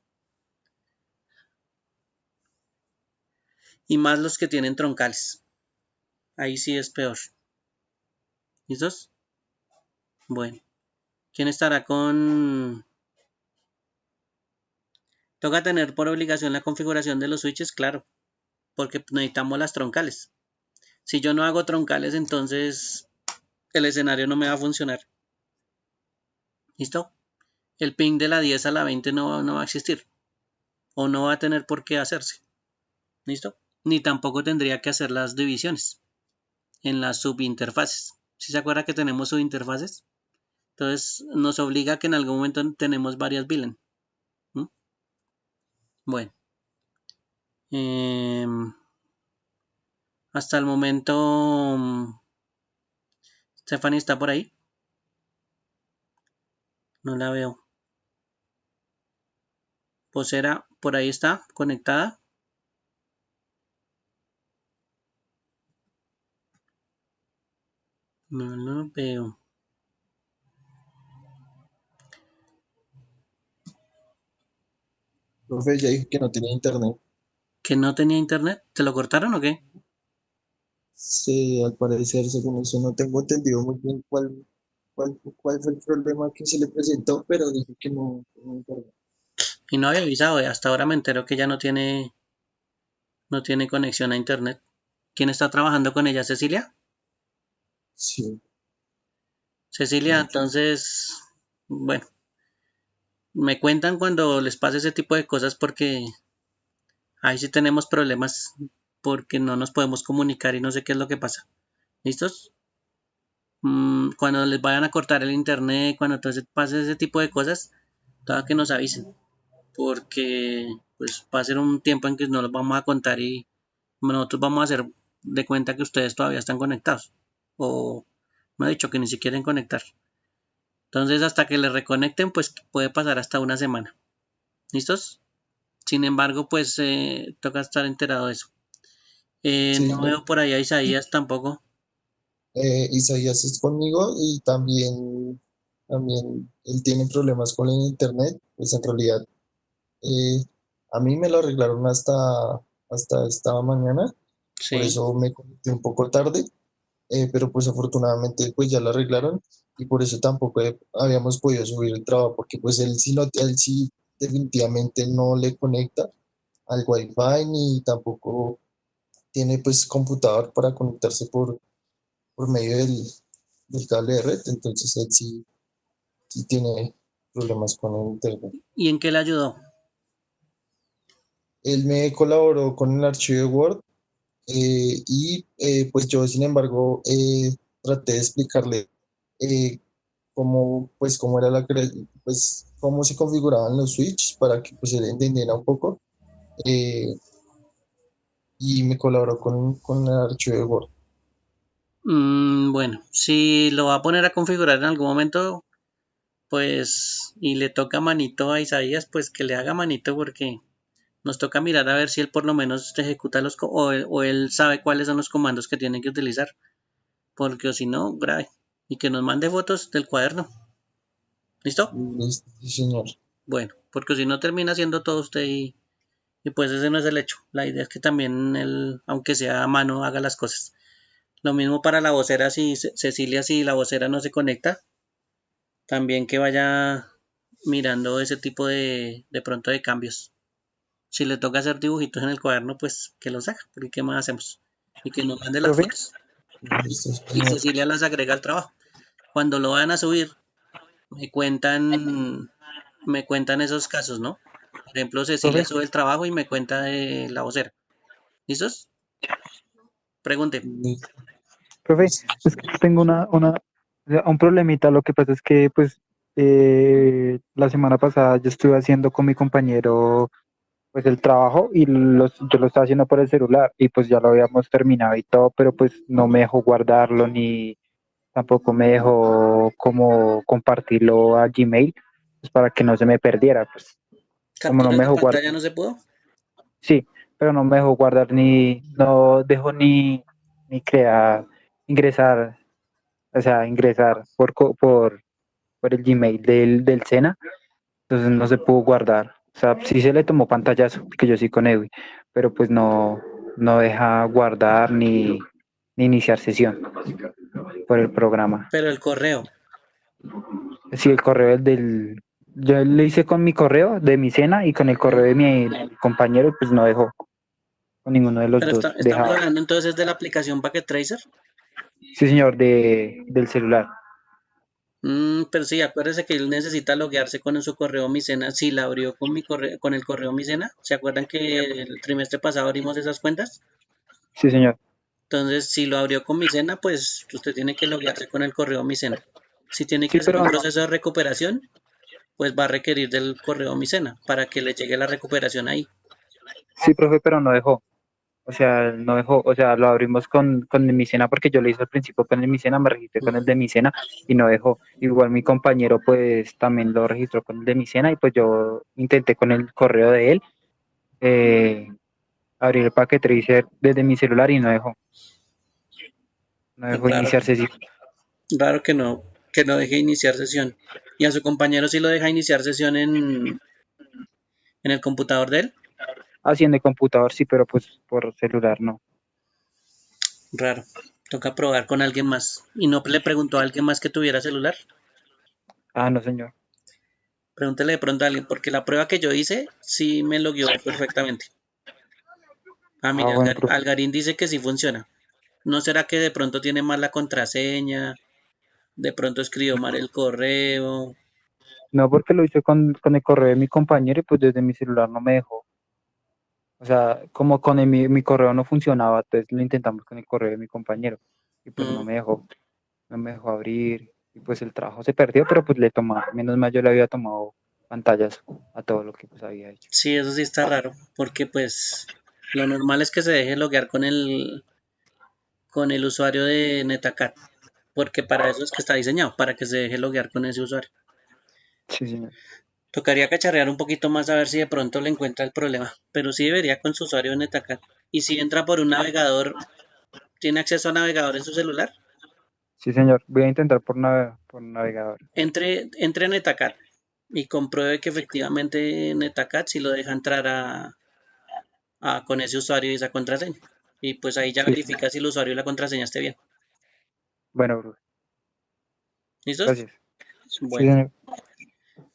Y más los que tienen troncales. Ahí sí es peor. ¿Listos? Bueno. ¿Quién estará con...? Toca tener por obligación la configuración de los switches, claro. Porque necesitamos las troncales. Si yo no hago troncales, entonces el escenario no me va a funcionar. ¿Listo? El ping de la 10 a la 20 no va a existir. O no va a tener por qué hacerse. ¿Listo? Ni tampoco tendría que hacer las divisiones en las subinterfaces. ¿Sí se acuerda que tenemos subinterfaces? Entonces nos obliga a que en algún momento tenemos varias VLAN. Bueno. Hasta el momento... Stephanie está por ahí. No la veo. Posera, por ahí está, conectada. No lo veo. Profe, ya dije que no tenía internet. ¿Que no tenía internet? ¿Te lo cortaron o qué? Sí, al parecer, según eso, no tengo entendido muy bien cuál fue el problema que se le presentó, pero dije que no tenía internet. Y no había avisado. Hasta ahora me entero que ya no tiene conexión a internet. ¿Quién está trabajando con ella? ¿Cecilia? Sí, Cecilia, entonces, bueno, me cuentan cuando les pase ese tipo de cosas porque ahí sí tenemos problemas porque no nos podemos comunicar y no sé qué es lo que pasa. ¿Listos? Cuando les vayan a cortar el internet, cuando entonces pase ese tipo de cosas, toca que nos avisen porque pues va a ser un tiempo en que no los vamos a contar y nosotros vamos a hacer de cuenta que ustedes todavía están conectados o no he dicho que ni se quieren conectar. Entonces hasta que les reconecten pues puede pasar hasta una semana. ¿Listos? Sin embargo pues toca estar enterado de eso. sí, No veo por ahí a Isaías tampoco. Isaías es conmigo y también él tiene problemas con el internet, pues en realidad eh, a mí me lo arreglaron hasta esta mañana, por Sí. eso me conecté un poco tarde, pero pues afortunadamente pues ya lo arreglaron y por eso tampoco habíamos podido subir el trabajo, porque pues él sí definitivamente no le conecta al wifi ni tampoco tiene pues computador para conectarse por medio del cable de red, entonces él sí tiene problemas con el internet. ¿Y en qué le ayudó? Él me colaboró con el archivo de Word pues yo sin embargo traté de explicarle eh, cómo era pues cómo se configuraban los switches para que pues él entendiera un poco eh, y me colaboró con el archivo de Word. Bueno, si lo va a poner a configurar en algún momento, pues, y le toca manito a Isaías, pues que le haga manito porque nos toca mirar a ver si él por lo menos ejecuta o él sabe cuáles son los comandos que tiene que utilizar, porque o si no, grave. Y que nos mande fotos del cuaderno. ¿Listo? Listo, sí, señor. Bueno, porque si no termina haciendo todo usted y pues ese no es el hecho. La idea es que también él, aunque sea a mano, haga las cosas. Lo mismo para la vocera, si Cecilia, si la vocera no se conecta, también que vaya mirando ese tipo de pronto de cambios. Si le toca hacer dibujitos en el cuaderno, pues que los haga, porque ¿qué más hacemos? Y que nos mande las Profe, fotos. Listo, sí, Y señor. Cecilia las agrega al trabajo. Cuando lo van a subir, me cuentan esos casos, ¿no? Por ejemplo, Cecilia profe, sube el trabajo y me cuenta de la vocera. ¿Listos? Pregunte. Listo, profe, listo. es que tengo o sea, un problemita. Lo que pasa es que, pues, la semana pasada yo estuve haciendo con mi compañero, pues, el trabajo y yo lo estaba haciendo por el celular y pues ya lo habíamos terminado y todo, pero pues no me dejó guardarlo ni tampoco me dejó como compartirlo a Gmail, pues para que no se me perdiera, pues, como no ¿Capturas me de dejó guardar. pantalla no se pudo? Sí, pero no me dejó guardar no dejó ni crear, ingresar, o sea, ingresar por el Gmail del Sena, entonces no se pudo guardar. O sea, sí se le tomó pantallazo, porque yo sí con Ewi, pero pues no deja guardar ni iniciar sesión por el programa. Pero el correo. Sí, el correo es yo lo hice con mi correo de mi Sena y con el correo de mi compañero, pues no dejó, con ninguno de los Pero dos estamos dejaba. hablando entonces de la aplicación Packet Tracer. Sí, señor, del celular. Pero sí, acuérdese que él necesita loguearse con su correo Micena. Si la abrió con el correo Micena, ¿se acuerdan que el trimestre pasado abrimos esas cuentas? Sí, señor. Entonces, si lo abrió con Micena, pues usted tiene que loguearse con el correo Micena. Si tiene que Sí, hacer pero un no. proceso de recuperación, pues va a requerir del correo Micena para que le llegue la recuperación ahí. Sí, profe, pero no dejó. O sea, no dejó. O sea, lo abrimos con el Micena porque yo lo hice al principio con el Micena, me registré con el de Micena y no dejó. Igual mi compañero, pues también lo registró con el de Micena y pues yo intenté con el correo de él abrir el Packet Tracer desde mi celular y no dejó. No dejó Raro, iniciar sesión. raro que no deje iniciar sesión. Y a su compañero sí lo deja iniciar sesión en el computador de él. Así en el computador sí, pero pues por celular no. Raro. Toca probar con alguien más. ¿Y no le preguntó a alguien más que tuviera celular? Ah, no, señor. Pregúntele de pronto a alguien, porque la prueba que yo hice sí me logueó perfectamente. Ah, Ah, mire, bueno, profe. Algarín dice que sí funciona. ¿No será que de pronto tiene mal la contraseña? De pronto escribió mal el correo. No, porque lo hice con el correo de mi compañero y pues desde mi celular no me dejó. O sea, como con mi correo no funcionaba, entonces lo intentamos con el correo de mi compañero y pues Mm, no me dejó abrir y pues el trabajo se perdió, pero pues le tomaba, menos mal yo le había tomado pantallas a todo lo que pues había hecho. sí, eso sí está raro, porque pues lo normal es que se deje loguear con el usuario de Netacat, porque para eso es que está diseñado, para que se deje loguear con ese usuario. Sí, señor. Tocaría cacharrear un poquito más a ver si de pronto le encuentra el problema, pero sí debería con su usuario de Netacat. Y si entra por un navegador, ¿tiene acceso a navegador en su celular? Sí, señor. Voy a intentar por navegador. Entre a Netacat y compruebe que efectivamente Netacat sí lo deja entrar con ese usuario y esa contraseña. Y pues ahí ya Sí, verifica si el usuario y la contraseña esté bien. bueno, profe, ¿Listos? gracias. Sí, Bueno, señor.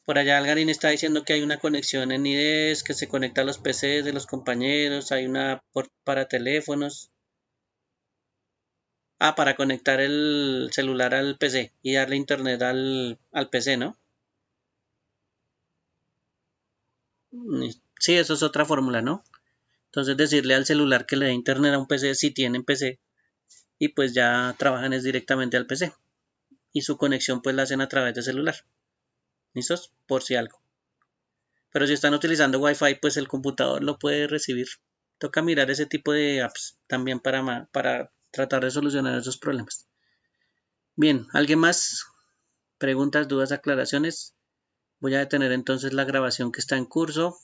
por allá Algarín está diciendo que hay una conexión en IDES que se conecta a los PCs de los compañeros, hay una para teléfonos. Ah, para conectar el celular al PC y darle internet al PC, ¿no? Sí, eso es otra fórmula, ¿no? Entonces decirle al celular que le dé internet a un PC si tienen PC y pues ya trabajan es directamente al PC y su conexión pues la hacen a través de celular. ¿Listos? Por si algo. Pero si están utilizando Wi-Fi pues el computador lo puede recibir. Toca mirar ese tipo de apps también para tratar de solucionar esos problemas. Bien, ¿alguien más? ¿Preguntas, dudas, aclaraciones? Voy a detener entonces la grabación que está en curso.